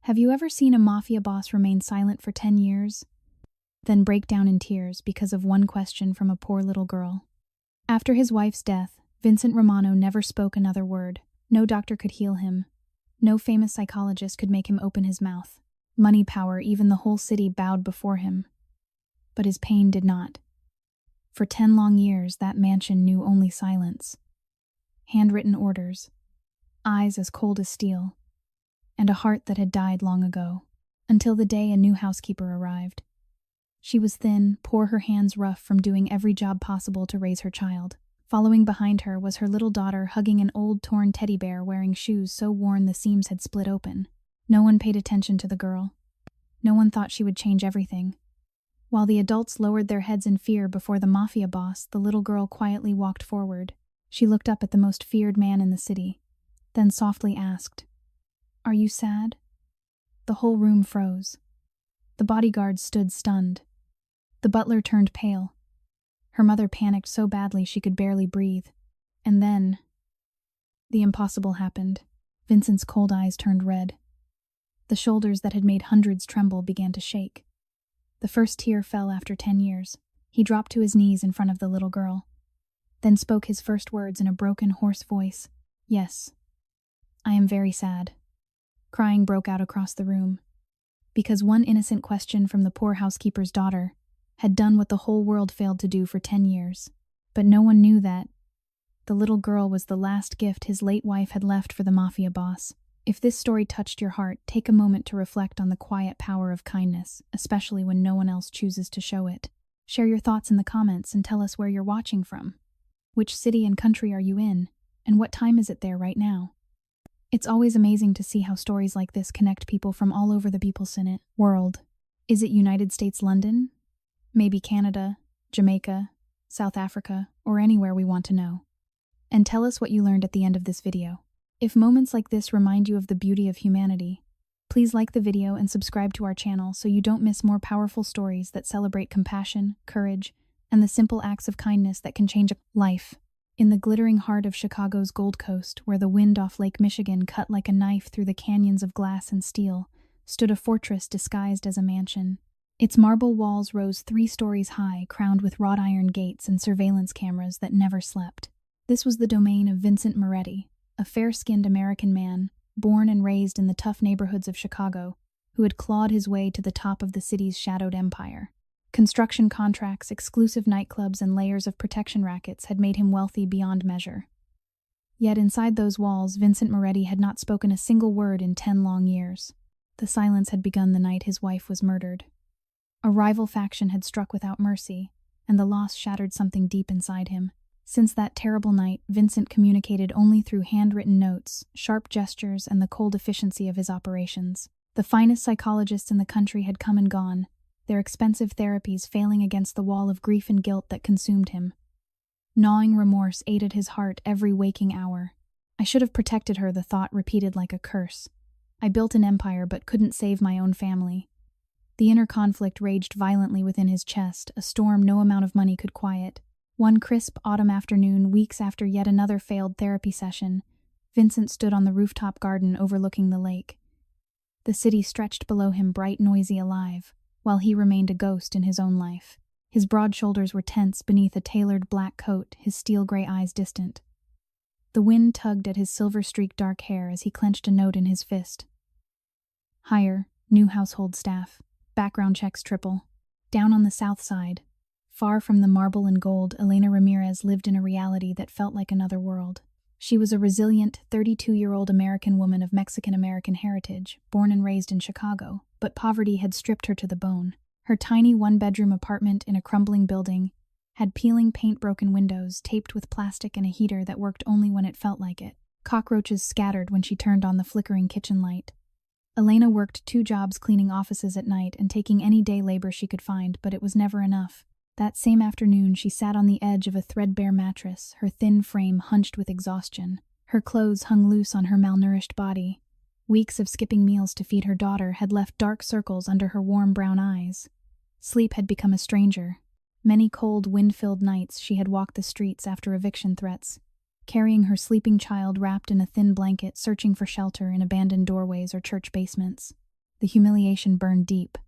Have you ever seen a mafia boss remain silent for 10 years, then break down in tears because of one question from a poor little girl? After his wife's death, Vincent Romano never spoke another word. No doctor could heal him. No famous psychologist could make him open his mouth. Money, power, even the whole city bowed before him. But his pain did not. For 10 long years, that mansion knew only silence. Handwritten orders, eyes as cold as steel, and a heart that had died long ago, until the day a new housekeeper arrived. She was thin, poor, her hands rough from doing every job possible to raise her child. Following behind her was her little daughter hugging an old torn teddy bear wearing shoes so worn the seams had split open. No one paid attention to the girl. No one thought she would change everything. While the adults lowered their heads in fear before the mafia boss, the little girl quietly walked forward. She looked up at the most feared man in the city, then softly asked, "Are you sad?" The whole room froze. The bodyguards stood stunned. The butler turned pale. Her mother panicked so badly she could barely breathe. And then, the impossible happened. Vincent's cold eyes turned red. The shoulders that had made hundreds tremble began to shake. The first tear fell after 10 years. He dropped to his knees in front of the little girl, then spoke his first words in a broken, hoarse voice. "Yes, I am very sad." Crying broke out across the room, because one innocent question from the poor housekeeper's daughter had done what the whole world failed to do for 10 years. But no one knew that the little girl was the last gift his late wife had left for the mafia boss. If this story touched your heart, take a moment to reflect on the quiet power of kindness, especially when no one else chooses to show it. Share your thoughts in the comments and tell us where you're watching from. Which city and country are you in, and what time is it there right now? It's always amazing to see how stories like this connect people from all over the People's world. Is it United States, London? Maybe Canada, Jamaica, South Africa, or anywhere we want to know. And tell us what you learned at the end of this video. If moments like this remind you of the beauty of humanity, please like the video and subscribe to our channel so you don't miss more powerful stories that celebrate compassion, courage, and the simple acts of kindness that can change a life. In the glittering heart of Chicago's Gold Coast, where the wind off Lake Michigan cut like a knife through the canyons of glass and steel, stood a fortress disguised as a mansion. Its marble walls rose 3 stories high, crowned with wrought iron gates and surveillance cameras that never slept. This was the domain of Vincent Moretti, a fair-skinned American man, born and raised in the tough neighborhoods of Chicago, who had clawed his way to the top of the city's shadowed empire. Construction contracts, exclusive nightclubs, and layers of protection rackets had made him wealthy beyond measure. Yet inside those walls, Vincent Moretti had not spoken a single word in 10 long years. The silence had begun the night his wife was murdered. A rival faction had struck without mercy, and the loss shattered something deep inside him. Since that terrible night, Vincent communicated only through handwritten notes, sharp gestures, and the cold efficiency of his operations. The finest psychologists in the country had come and gone, their expensive therapies failing against the wall of grief and guilt that consumed him. Gnawing remorse ate at his heart every waking hour. "I should have protected her," the thought repeated like a curse. "I built an empire but couldn't save my own family." The inner conflict raged violently within his chest, a storm no amount of money could quiet. One crisp autumn afternoon, weeks after yet another failed therapy session, Vincent stood on the rooftop garden overlooking the lake. The city stretched below him, bright, noisy, alive, while he remained a ghost in his own life. His broad shoulders were tense beneath a tailored black coat, his steel-gray eyes distant. The wind tugged at his silver-streaked dark hair as he clenched a note in his fist. Hire, new household staff. Background checks triple. Down on the south side, far from the marble and gold, Elena Ramirez lived in a reality that felt like another world. She was a resilient, 32-year-old American woman of Mexican-American heritage, born and raised in Chicago, but poverty had stripped her to the bone. Her tiny one-bedroom apartment in a crumbling building had peeling paint-broken windows, taped with plastic, and a heater that worked only when it felt like it. Cockroaches scattered when she turned on the flickering kitchen light. Elena worked 2 jobs cleaning offices at night and taking any day labor she could find, but it was never enough. That same afternoon, she sat on the edge of a threadbare mattress, her thin frame hunched with exhaustion. Her clothes hung loose on her malnourished body. Weeks of skipping meals to feed her daughter had left dark circles under her warm brown eyes. Sleep had become a stranger. Many cold, wind-filled nights she had walked the streets after eviction threats, carrying her sleeping child wrapped in a thin blanket, searching for shelter in abandoned doorways or church basements. The humiliation burned deep.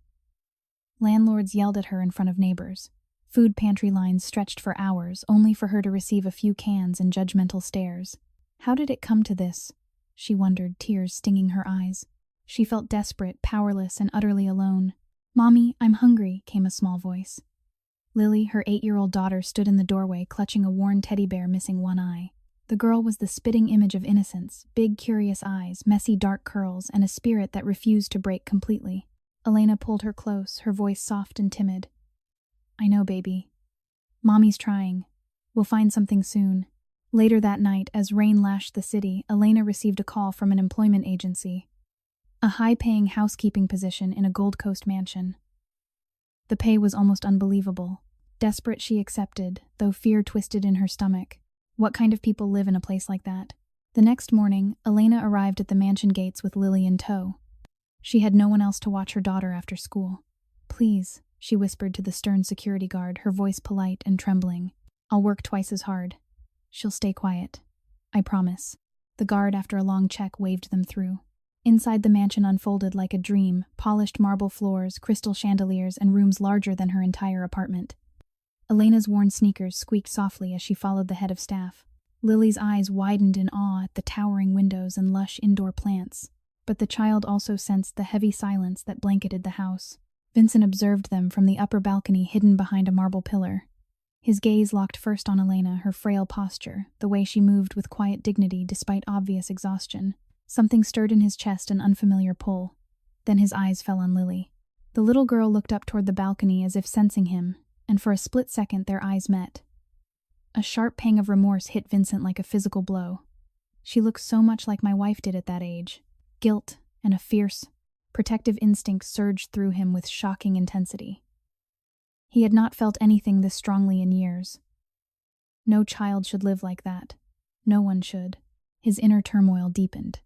Landlords yelled at her in front of neighbors. Food pantry lines stretched for hours, only for her to receive a few cans and judgmental stares. How did it come to this? She wondered, tears stinging her eyes. She felt desperate, powerless, and utterly alone. "Mommy, I'm hungry," came a small voice. Lily, her 8-year-old daughter, stood in the doorway, clutching a worn teddy bear missing one eye. The girl was the spitting image of innocence, big, curious eyes, messy, dark curls, and a spirit that refused to break completely. Elena pulled her close, her voice soft and timid. "I know, baby. Mommy's trying. We'll find something soon." Later that night, as rain lashed the city, Elena received a call from an employment agency. A high-paying housekeeping position in a Gold Coast mansion. The pay was almost unbelievable. Desperate, she accepted, though fear twisted in her stomach. What kind of people live in a place like that? The next morning, Elena arrived at the mansion gates with Lily in tow. She had no one else to watch her daughter after school. "Please," she whispered to the stern security guard, her voice polite and trembling. "I'll work twice as hard. She'll stay quiet. I promise." The guard, after a long check, waved them through. Inside, the mansion unfolded like a dream: polished marble floors, crystal chandeliers, and rooms larger than her entire apartment. Elena's worn sneakers squeaked softly as she followed the head of staff. Lily's eyes widened in awe at the towering windows and lush indoor plants. But the child also sensed the heavy silence that blanketed the house. Vincent observed them from the upper balcony hidden behind a marble pillar. His gaze locked first on Elena, her frail posture, the way she moved with quiet dignity despite obvious exhaustion. Something stirred in his chest, an unfamiliar pull. Then his eyes fell on Lily. The little girl looked up toward the balcony as if sensing him, and for a split second their eyes met. A sharp pang of remorse hit Vincent like a physical blow. She looked so much like my wife did at that age. Guilt and a fierce, protective instinct surged through him with shocking intensity. He had not felt anything this strongly in years. No child should live like that. No one should. His inner turmoil deepened.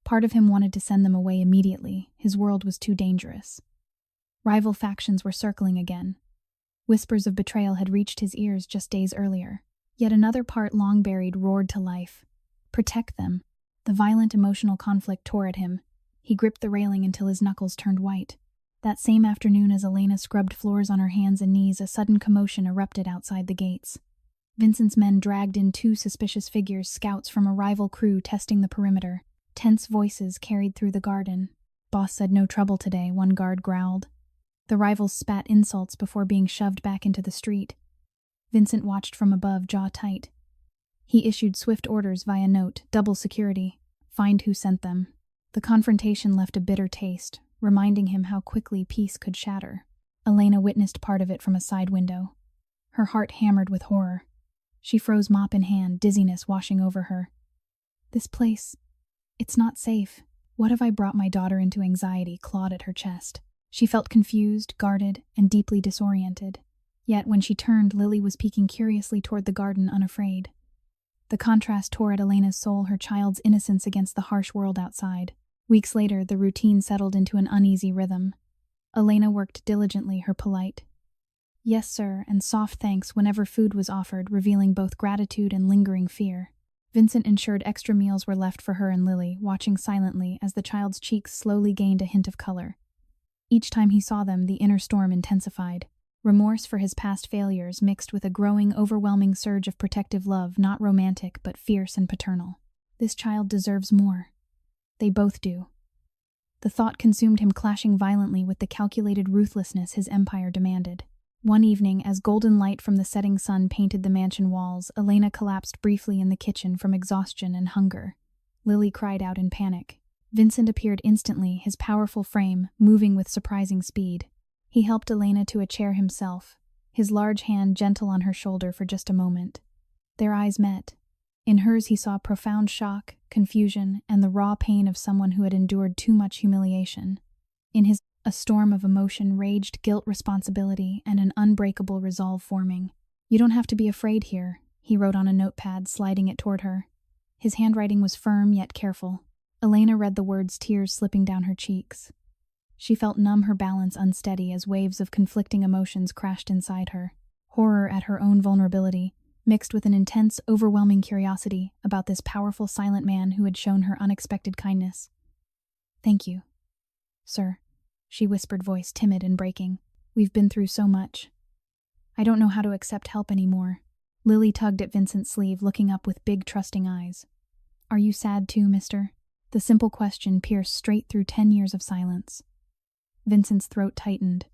Part of him wanted to send them away immediately. His world was too dangerous. Rival factions were circling again. Whispers of betrayal had reached his ears just days earlier. Yet another part, long buried, roared to life. Protect them. The violent emotional conflict tore at him. He gripped the railing until his knuckles turned white. That same afternoon, as Elena scrubbed floors on her hands and knees, a sudden commotion erupted outside the gates. Vincent's men dragged in 2 suspicious figures, scouts from a rival crew testing the perimeter. Tense voices carried through the garden. "Boss said no trouble today," one guard growled. The rivals spat insults before being shoved back into the street. Vincent watched from above, jaw tight. He issued swift orders via note: double security. Find who sent them. The confrontation left a bitter taste, reminding him how quickly peace could shatter. Elena witnessed part of it from a side window. Her heart hammered with horror. She froze, mop in hand, dizziness washing over her. "This place, it's not safe. What have I brought my daughter into?" Anxiety clawed at her chest. She felt confused, guarded, and deeply disoriented. Yet when she turned, Lily was peeking curiously toward the garden, unafraid. The contrast tore at Elena's soul, her child's innocence against the harsh world outside. Weeks later, the routine settled into an uneasy rhythm. Elena worked diligently, her polite "Yes, sir," and soft thanks whenever food was offered, revealing both gratitude and lingering fear. Vincent ensured extra meals were left for her and Lily, watching silently as the child's cheeks slowly gained a hint of color. Each time he saw them, the inner storm intensified. Remorse for his past failures mixed with a growing, overwhelming surge of protective love, not romantic, but fierce and paternal. This child deserves more. They both do. The thought consumed him, clashing violently with the calculated ruthlessness his empire demanded. One evening, as golden light from the setting sun painted the mansion walls, Elena collapsed briefly in the kitchen from exhaustion and hunger. Lily cried out in panic. Vincent appeared instantly, his powerful frame moving with surprising speed. He helped Elena to a chair himself, his large hand gentle on her shoulder for just a moment. Their eyes met. In hers he saw profound shock, confusion, and the raw pain of someone who had endured too much humiliation. In his, a storm of emotion raged: guilt, responsibility, and an unbreakable resolve forming. "You don't have to be afraid here," he wrote on a notepad, sliding it toward her. His handwriting was firm yet careful. Elena read the words, tears slipping down her cheeks. She felt numb, her balance unsteady as waves of conflicting emotions crashed inside her. Horror at her own vulnerability, mixed with an intense, overwhelming curiosity about this powerful, silent man who had shown her unexpected kindness. "Thank you," Sir, she whispered, voice timid and breaking. We've been through so much. I don't know how to accept help anymore. Lily tugged at Vincent's sleeve, looking up with big, trusting eyes. Are you sad too, mister? The simple question pierced straight through 10 years of silence. Vincent's throat tightened.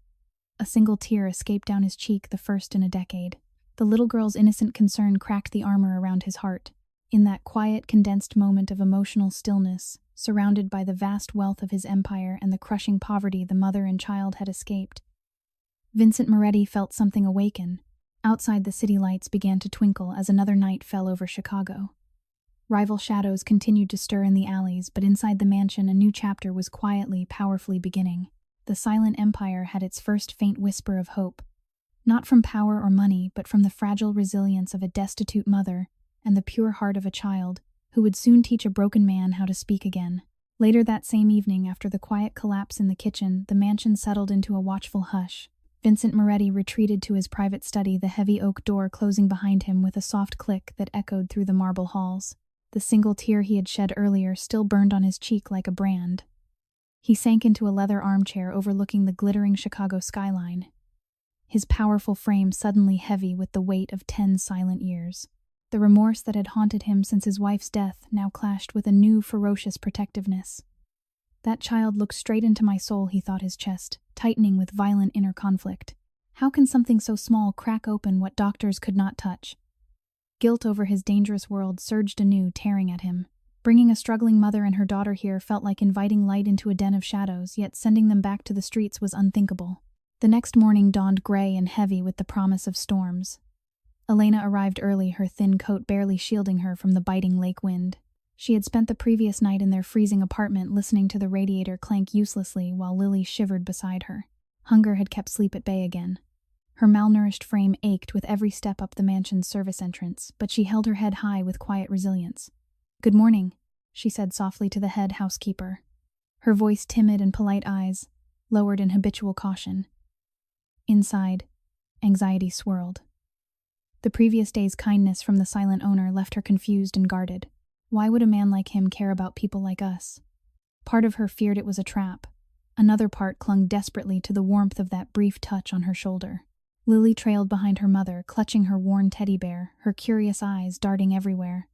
A single tear escaped down his cheek, the first in a decade. The little girl's innocent concern cracked the armor around his heart. In that quiet, condensed moment of emotional stillness, surrounded by the vast wealth of his empire and the crushing poverty the mother and child had escaped, Vincent Moretti felt something awaken. Outside, the city lights began to twinkle as another night fell over Chicago. Rival shadows continued to stir in the alleys, but inside the mansion a new chapter was quietly, powerfully beginning. The silent empire had its first faint whisper of hope, not from power or money, but from the fragile resilience of a destitute mother and the pure heart of a child who would soon teach a broken man how to speak again. Later that same evening, after the quiet collapse in the kitchen, the mansion settled into a watchful hush. Vincent Moretti retreated to his private study, the heavy oak door closing behind him with a soft click that echoed through the marble halls. The single tear he had shed earlier still burned on his cheek like a brand. He sank into a leather armchair overlooking the glittering Chicago skyline, his powerful frame suddenly heavy with the weight of 10 silent years. The remorse that had haunted him since his wife's death now clashed with a new, ferocious protectiveness. That child looked straight into my soul, he thought, his chest tightening with violent inner conflict. How can something so small crack open what doctors could not touch? Guilt over his dangerous world surged anew, tearing at him. Bringing a struggling mother and her daughter here felt like inviting light into a den of shadows, yet sending them back to the streets was unthinkable. The next morning dawned gray and heavy with the promise of storms. Elena arrived early, her thin coat barely shielding her from the biting lake wind. She had spent the previous night in their freezing apartment listening to the radiator clank uselessly while Lily shivered beside her. Hunger had kept sleep at bay again. Her malnourished frame ached with every step up the mansion's service entrance, but she held her head high with quiet resilience. "Good morning," she said softly to the head housekeeper, her voice timid and polite, eyes lowered in habitual caution. Inside, anxiety swirled. The previous day's kindness from the silent owner left her confused and guarded. Why would a man like him care about people like us? Part of her feared it was a trap. Another part clung desperately to the warmth of that brief touch on her shoulder. Lily trailed behind her mother, clutching her worn teddy bear, her curious eyes darting everywhere.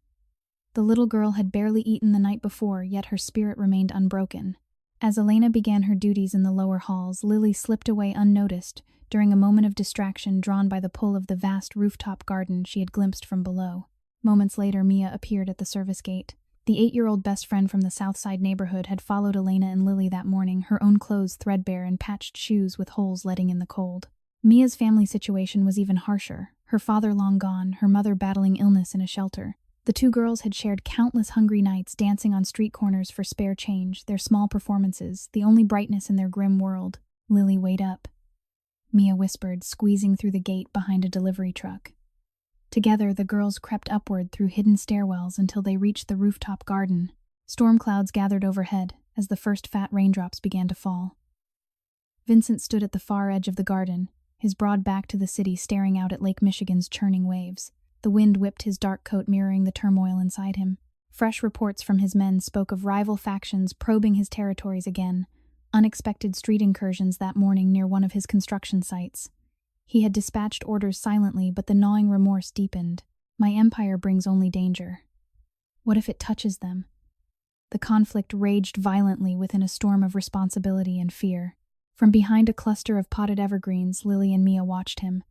The little girl had barely eaten the night before, yet her spirit remained unbroken. As Elena began her duties in the lower halls, Lily slipped away unnoticed during a moment of distraction drawn by the pull of the vast rooftop garden she had glimpsed from below. Moments later, Mia appeared at the service gate. The 8-year-old best friend from the South Side neighborhood had followed Elena and Lily that morning, her own clothes threadbare and patched shoes with holes letting in the cold. Mia's family situation was even harsher. Her father long gone, her mother battling illness in a shelter. The two girls had shared countless hungry nights dancing on street corners for spare change, their small performances, the only brightness in their grim world. "Lily, wait up," Mia whispered, squeezing through the gate behind a delivery truck. Together, the girls crept upward through hidden stairwells until they reached the rooftop garden. Storm clouds gathered overhead as the first fat raindrops began to fall. Vincent stood at the far edge of the garden, his broad back to the city, staring out at Lake Michigan's churning waves. The wind whipped his dark coat, mirroring the turmoil inside him. Fresh reports from his men spoke of rival factions probing his territories again, unexpected street incursions that morning near one of his construction sites. He had dispatched orders silently, but the gnawing remorse deepened. My empire brings only danger. What if it touches them? The conflict raged violently within a storm of responsibility and fear. From behind a cluster of potted evergreens, Lily and Mia watched him.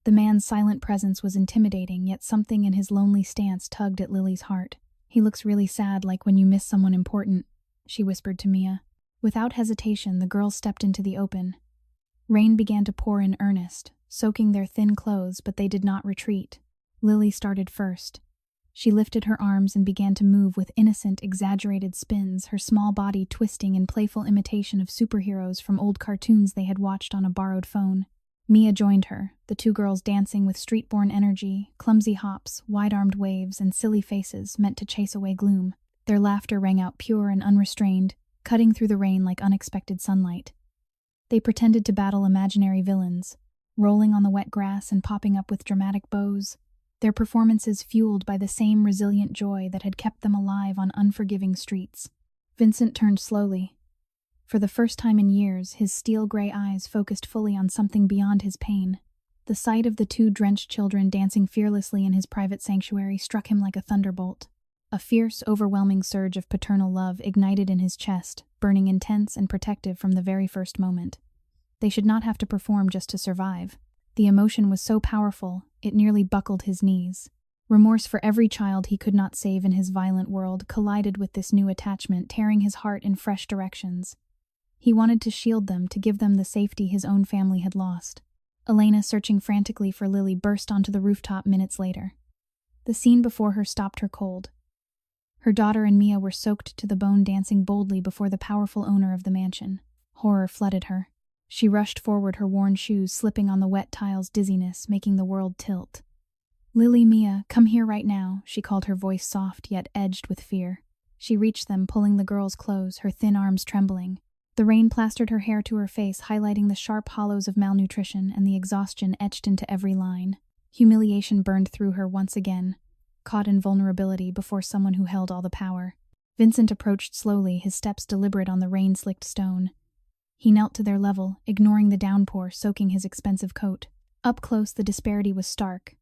The man's silent presence was intimidating, yet something in his lonely stance tugged at Lily's heart. "He looks really sad, like when you miss someone important," she whispered to Mia. Without hesitation, the girls stepped into the open. Rain began to pour in earnest, soaking their thin clothes, but they did not retreat. Lily started first. She lifted her arms and began to move with innocent, exaggerated spins, her small body twisting in playful imitation of superheroes from old cartoons they had watched on a borrowed phone. Mia joined her, the two girls dancing with street-born energy, clumsy hops, wide-armed waves, and silly faces meant to chase away gloom. Their laughter rang out pure and unrestrained, cutting through the rain like unexpected sunlight. They pretended to battle imaginary villains, rolling on the wet grass and popping up with dramatic bows, their performances fueled by the same resilient joy that had kept them alive on unforgiving streets. Vincent turned slowly. For the first time in years, his steel-gray eyes focused fully on something beyond his pain. The sight of the two drenched children dancing fearlessly in his private sanctuary struck him like a thunderbolt. A fierce, overwhelming surge of paternal love ignited in his chest, burning intense and protective from the very first moment. They should not have to perform just to survive. The emotion was so powerful, it nearly buckled his knees. Remorse for every child he could not save in his violent world collided with this new attachment, tearing his heart in fresh directions. He wanted to shield them, to give them the safety his own family had lost. Elena, searching frantically for Lily, burst onto the rooftop minutes later. The scene before her stopped her cold. Her daughter and Mia were soaked to the bone, dancing boldly before the powerful owner of the mansion. Horror flooded her. She rushed forward, her worn shoes slipping on the wet tiles, dizziness making the world tilt. "Lily, Mia, come here right now," she called, her voice soft yet edged with fear. She reached them, pulling the girls close, her thin arms trembling. The rain plastered her hair to her face, highlighting the sharp hollows of malnutrition and the exhaustion etched into every line. Humiliation burned through her once again, caught in vulnerability before someone who held all the power. Vincent approached slowly, his steps deliberate on the rain-slicked stone. He knelt to their level, ignoring the downpour soaking his expensive coat. Up close, the disparity was stark.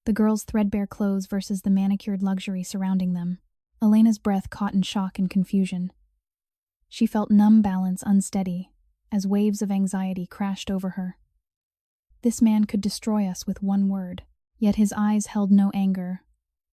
The girls' threadbare clothes versus the manicured luxury surrounding them. Elena's breath caught in shock and confusion. She felt numb, balance unsteady, as waves of anxiety crashed over her. This man could destroy us with one word, yet his eyes held no anger,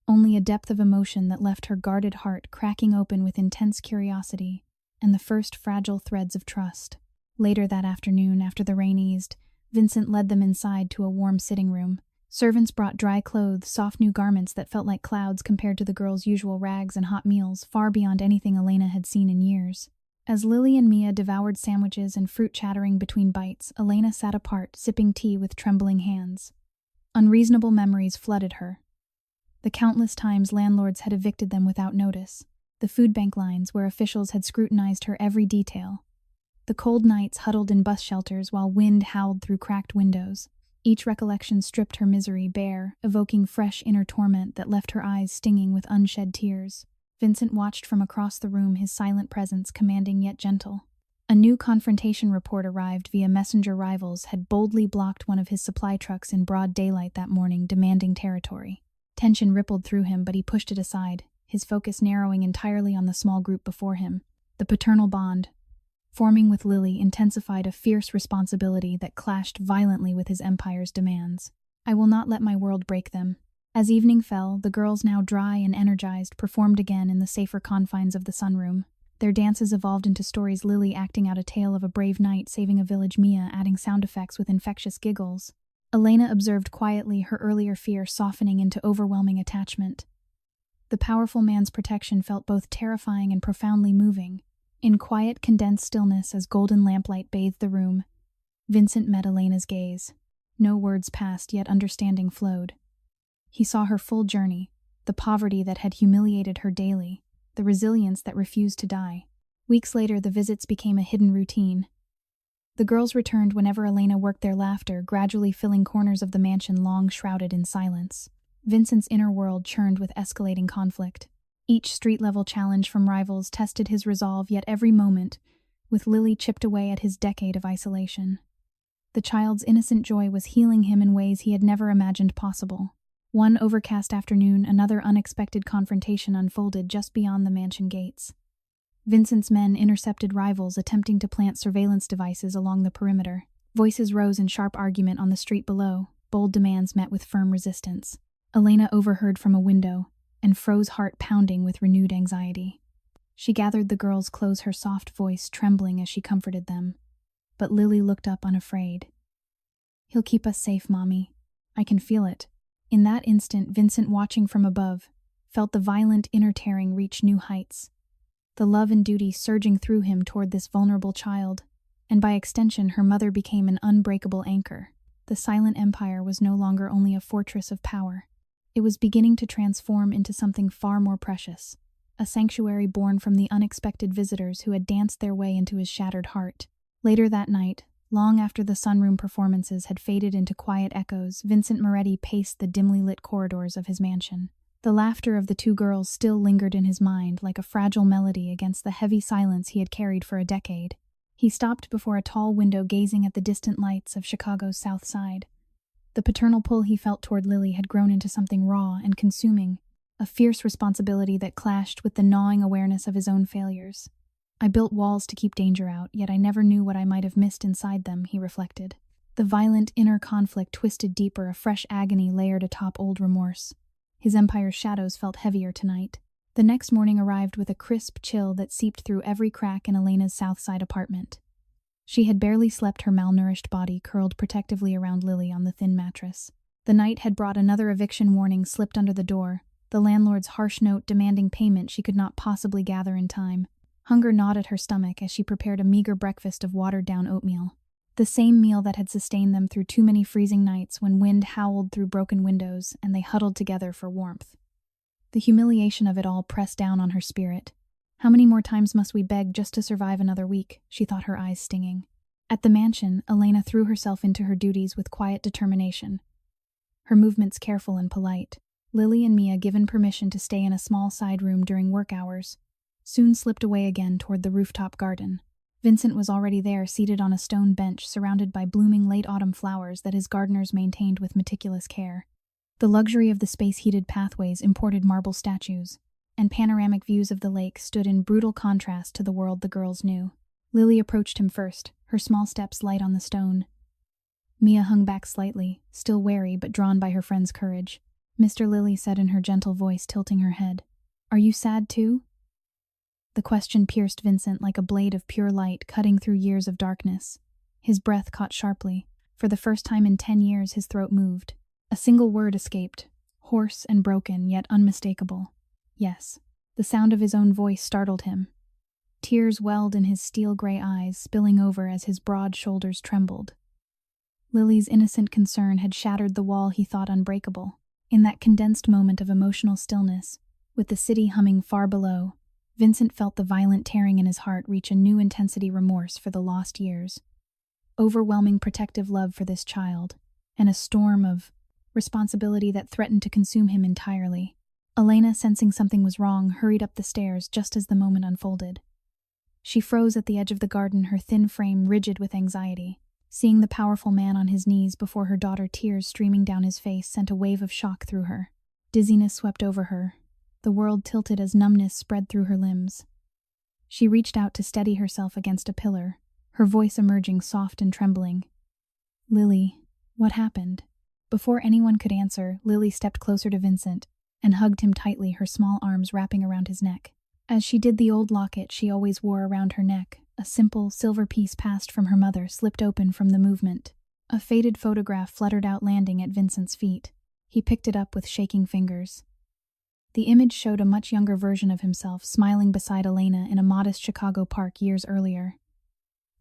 only a depth of emotion that left her guarded heart cracking open with intense curiosity and the first fragile threads of trust. Later that afternoon, after the rain eased, Vincent led them inside to a warm sitting room. Servants brought dry clothes, soft new garments that felt like clouds compared to the girls' usual rags and hot meals, far beyond anything Elena had seen in years. As Lily and Mia devoured sandwiches and fruit chattering between bites, Elena sat apart, sipping tea with trembling hands. Unreasonable memories flooded her. The countless times landlords had evicted them without notice. The food bank lines where officials had scrutinized her every detail. The cold nights huddled in bus shelters while wind howled through cracked windows. Each recollection stripped her misery bare, evoking fresh inner torment that left her eyes stinging with unshed tears. Vincent watched from across the room, his silent presence commanding yet gentle. A new confrontation report arrived via messenger rivals had boldly blocked one of his supply trucks in broad daylight that morning, demanding territory. Tension rippled through him, but he pushed it aside, his focus narrowing entirely on the small group before him. The paternal bond, forming with Lily, intensified a fierce responsibility that clashed violently with his empire's demands. "I will not let my world break them." As evening fell, the girls, now dry and energized, performed again in the safer confines of the sunroom. Their dances evolved into stories, Lily acting out a tale of a brave knight saving a village, Mia adding sound effects with infectious giggles. Elena observed quietly, her earlier fear softening into overwhelming attachment. The powerful man's protection felt both terrifying and profoundly moving. In quiet, condensed stillness, as golden lamplight bathed the room, Vincent met Elena's gaze. No words passed, yet understanding flowed. He saw her full journey, the poverty that had humiliated her daily, the resilience that refused to die. Weeks later, the visits became a hidden routine. The girls returned whenever Elena worked, their laughter gradually filling corners of the mansion long shrouded in silence. Vincent's inner world churned with escalating conflict. Each street-level challenge from rivals tested his resolve, yet every moment, with Lily, chipped away at his decade of isolation. The child's innocent joy was healing him in ways he had never imagined possible. One overcast afternoon, another unexpected confrontation unfolded just beyond the mansion gates. Vincent's men intercepted rivals attempting to plant surveillance devices along the perimeter. Voices rose in sharp argument on the street below, bold demands met with firm resistance. Elena overheard from a window and froze, heart pounding with renewed anxiety. She gathered the girls close, her soft voice trembling as she comforted them. But Lily looked up unafraid. "He'll keep us safe, Mommy. I can feel it." In that instant, Vincent, watching from above, felt the violent inner tearing reach new heights. The love and duty surging through him toward this vulnerable child, and by extension her mother, became an unbreakable anchor. The silent empire was no longer only a fortress of power. It was beginning to transform into something far more precious, a sanctuary born from the unexpected visitors who had danced their way into his shattered heart. Later that night, long after the sunroom performances had faded into quiet echoes, Vincent Moretti paced the dimly lit corridors of his mansion. The laughter of the two girls still lingered in his mind like a fragile melody against the heavy silence he had carried for a decade. He stopped before a tall window gazing at the distant lights of Chicago's South Side. The paternal pull he felt toward Lily had grown into something raw and consuming, a fierce responsibility that clashed with the gnawing awareness of his own failures. I built walls to keep danger out, yet I never knew what I might have missed inside them, he reflected. The violent inner conflict twisted deeper, a fresh agony layered atop old remorse. His empire's shadows felt heavier tonight. The next morning arrived with a crisp chill that seeped through every crack in Elena's South Side apartment. She had barely slept, her malnourished body curled protectively around Lily on the thin mattress. The night had brought another eviction warning slipped under the door, the landlord's harsh note demanding payment she could not possibly gather in time. Hunger gnawed at her stomach as she prepared a meager breakfast of watered-down oatmeal. The same meal that had sustained them through too many freezing nights when wind howled through broken windows and they huddled together for warmth. The humiliation of it all pressed down on her spirit. How many more times must we beg just to survive another week? She thought, her eyes stinging. At the mansion, Elena threw herself into her duties with quiet determination, her movements careful and polite. Lily and Mia, given permission to stay in a small side room during work hours, soon slipped away again toward the rooftop garden. Vincent was already there, seated on a stone bench surrounded by blooming late autumn flowers that his gardeners maintained with meticulous care. The luxury of the space-heated pathways, imported marble statues, and panoramic views of the lake stood in brutal contrast to the world the girls knew. Lily approached him first, her small steps light on the stone. Mia hung back slightly, still wary but drawn by her friend's courage. "Mr. Lily," said in her gentle voice, tilting her head, "are you sad too?" The question pierced Vincent like a blade of pure light cutting through years of darkness. His breath caught sharply. For the first time in 10 years his throat moved. A single word escaped, hoarse and broken, yet unmistakable. Yes. The sound of his own voice startled him. Tears welled in his steel-gray eyes, spilling over as his broad shoulders trembled. Lily's innocent concern had shattered the wall he thought unbreakable. In that condensed moment of emotional stillness, with the city humming far below, Vincent felt the violent tearing in his heart reach a new intensity: remorse for the lost years, overwhelming protective love for this child, and a storm of responsibility that threatened to consume him entirely. Elena, sensing something was wrong, hurried up the stairs just as the moment unfolded. She froze at the edge of the garden, her thin frame rigid with anxiety. Seeing the powerful man on his knees before her daughter, tears streaming down his face, sent a wave of shock through her. Dizziness swept over her. The world tilted as numbness spread through her limbs. She reached out to steady herself against a pillar, her voice emerging soft and trembling. "Lily, what happened?" Before anyone could answer, Lily stepped closer to Vincent and hugged him tightly, her small arms wrapping around his neck. As she did, the old locket she always wore around her neck, a simple silver piece passed from her mother, slipped open from the movement. A faded photograph fluttered out, landing at Vincent's feet. He picked it up with shaking fingers. The image showed a much younger version of himself, smiling beside Elena in a modest Chicago park years earlier.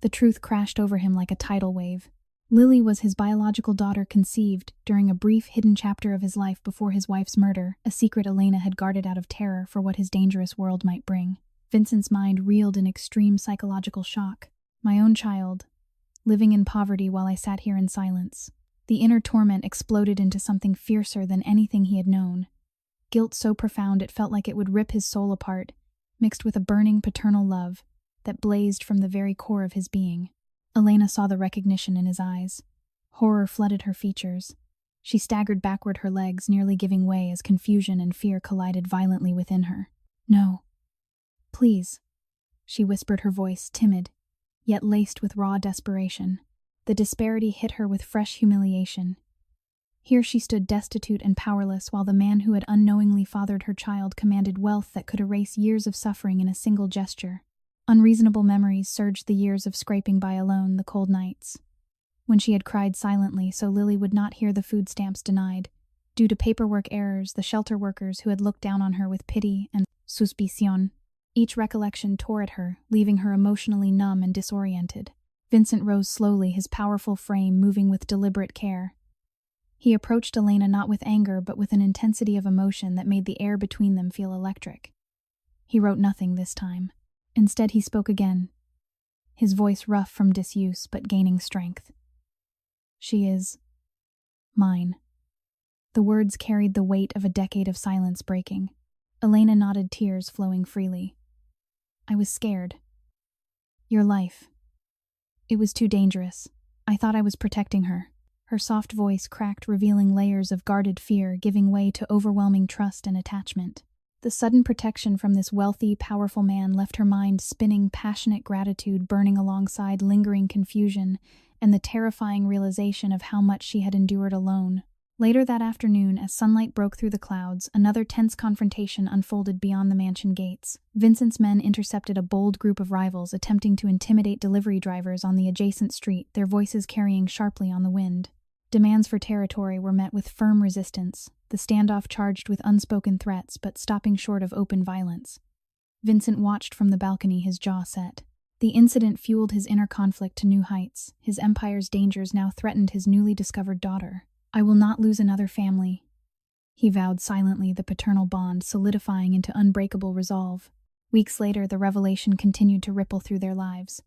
The truth crashed over him like a tidal wave. Lily was his biological daughter, conceived during a brief hidden chapter of his life before his wife's murder, a secret Elena had guarded out of terror for what his dangerous world might bring. Vincent's mind reeled in extreme psychological shock. My own child, living in poverty while I sat here in silence. The inner torment exploded into something fiercer than anything he had known. Guilt so profound it felt like it would rip his soul apart, mixed with a burning paternal love that blazed from the very core of his being. Elena saw the recognition in his eyes. Horror flooded her features. She staggered backward, her legs nearly giving way as confusion and fear collided violently within her. "No. Please," she whispered, her voice timid, yet laced with raw desperation. The disparity hit her with fresh humiliation. Here she stood destitute and powerless, while the man who had unknowingly fathered her child commanded wealth that could erase years of suffering in a single gesture. Unreasonable memories surged, the years of scraping by alone, the cold nights when she had cried silently so Lily would not hear, the food stamps denied due to paperwork errors, the shelter workers who had looked down on her with pity and suspicion. Each recollection tore at her, leaving her emotionally numb and disoriented. Vincent rose slowly, his powerful frame moving with deliberate care. He approached Elena not with anger but with an intensity of emotion that made the air between them feel electric. He wrote nothing this time. Instead, he spoke again, his voice rough from disuse but gaining strength. "She is mine." The words carried the weight of a decade of silence breaking. Elena nodded, tears flowing freely. "I was scared. Your life, It was too dangerous. I thought I was protecting her. Her soft voice cracked, revealing layers of guarded fear, giving way to overwhelming trust and attachment. The sudden protection from this wealthy, powerful man left her mind spinning, passionate gratitude burning alongside lingering confusion and the terrifying realization of how much she had endured alone. Later that afternoon, as sunlight broke through the clouds, another tense confrontation unfolded beyond the mansion gates. Vincent's men intercepted a bold group of rivals attempting to intimidate delivery drivers on the adjacent street, their voices carrying sharply on the wind. Demands for territory were met with firm resistance, the standoff charged with unspoken threats but stopping short of open violence. Vincent watched from the balcony, his jaw set. The incident fueled his inner conflict to new heights. His empire's dangers now threatened his newly discovered daughter. "I will not lose another family," he vowed silently, the paternal bond solidifying into unbreakable resolve. Weeks later, the revelation continued to ripple through their lives.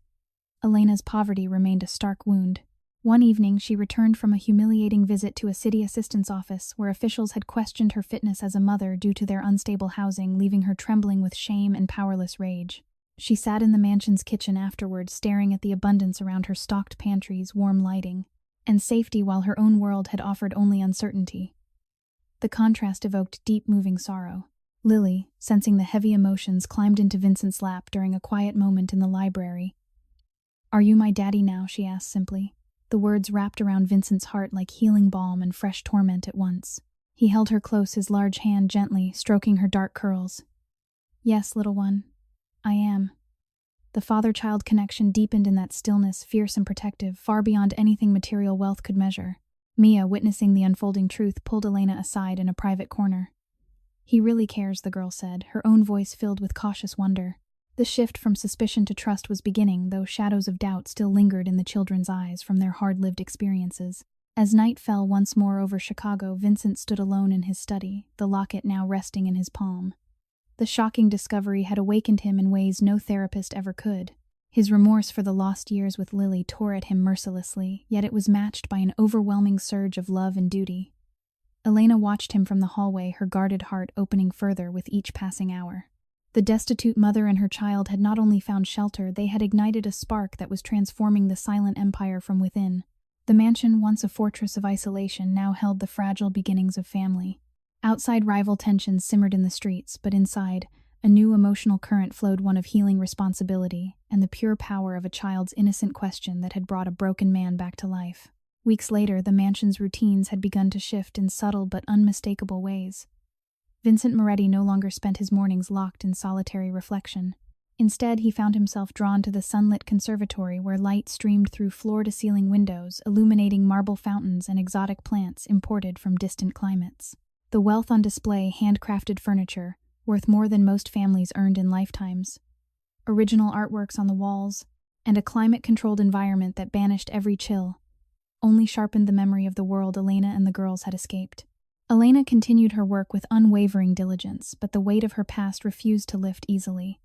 Elena's poverty remained a stark wound. One evening, she returned from a humiliating visit to a city assistance office where officials had questioned her fitness as a mother due to their unstable housing, leaving her trembling with shame and powerless rage. She sat in the mansion's kitchen afterward, staring at the abundance around her stocked pantries, warm lighting, and safety while her own world had offered only uncertainty. The contrast evoked deep, moving sorrow. Lily, sensing the heavy emotions, climbed into Vincent's lap during a quiet moment in the library. "Are you my daddy now?" she asked simply. The words wrapped around Vincent's heart like healing balm and fresh torment at once. He held her close, his large hand gently stroking her dark curls. "Yes, little one, I am." The father-child connection deepened in that stillness, fierce and protective, far beyond anything material wealth could measure. Mia, witnessing the unfolding truth, pulled Elena aside in a private corner. "He really cares," the girl said, her own voice filled with cautious wonder. The shift from suspicion to trust was beginning, though shadows of doubt still lingered in the children's eyes from their hard-lived experiences. As night fell once more over Chicago, Vincent stood alone in his study, the locket now resting in his palm. The shocking discovery had awakened him in ways no therapist ever could. His remorse for the lost years with Lily tore at him mercilessly, yet it was matched by an overwhelming surge of love and duty. Elena watched him from the hallway, her guarded heart opening further with each passing hour. The destitute mother and her child had not only found shelter, they had ignited a spark that was transforming the silent empire from within. The mansion, once a fortress of isolation, now held the fragile beginnings of family. Outside, rival tensions simmered in the streets, but inside, a new emotional current flowed, one of healing responsibility and the pure power of a child's innocent question that had brought a broken man back to life. Weeks later, the mansion's routines had begun to shift in subtle but unmistakable ways. Vincent Moretti no longer spent his mornings locked in solitary reflection. Instead, he found himself drawn to the sunlit conservatory where light streamed through floor-to-ceiling windows, illuminating marble fountains and exotic plants imported from distant climates. The wealth on display, handcrafted furniture, worth more than most families earned in lifetimes, original artworks on the walls, and a climate-controlled environment that banished every chill, only sharpened the memory of the world Elena and the girls had escaped. Elena continued her work with unwavering diligence, but the weight of her past refused to lift easily.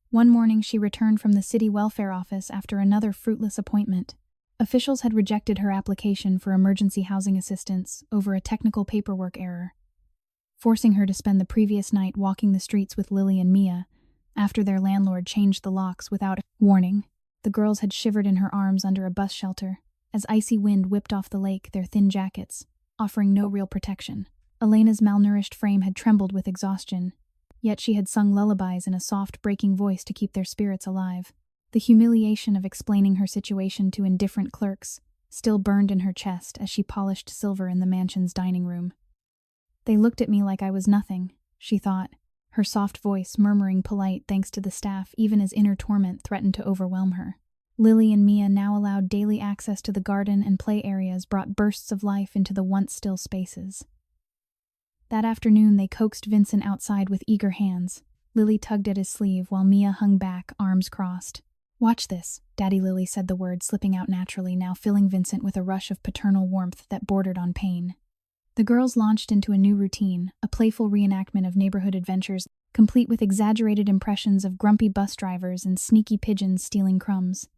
One morning she returned from the city welfare office after another fruitless appointment. Officials had rejected her application for emergency housing assistance over a technical paperwork error, forcing her to spend the previous night walking the streets with Lily and Mia, after their landlord changed the locks without warning. The girls had shivered in her arms under a bus shelter, as icy wind whipped off the lake their thin jackets, offering no real protection. Elena's malnourished frame had trembled with exhaustion, yet she had sung lullabies in a soft, breaking voice to keep their spirits alive. The humiliation of explaining her situation to indifferent clerks still burned in her chest as she polished silver in the mansion's dining room. "They looked at me like I was nothing," she thought, her soft voice murmuring polite thanks to the staff even as inner torment threatened to overwhelm her. Lily and Mia, now allowed daily access to the garden and play areas, brought bursts of life into the once still spaces. That afternoon they coaxed Vincent outside with eager hands. Lily tugged at his sleeve while Mia hung back, arms crossed. "Watch this," Daddy Lily said, the word slipping out naturally, now filling Vincent with a rush of paternal warmth that bordered on pain. The girls launched into a new routine, a playful reenactment of neighborhood adventures, complete with exaggerated impressions of grumpy bus drivers and sneaky pigeons stealing crumbs.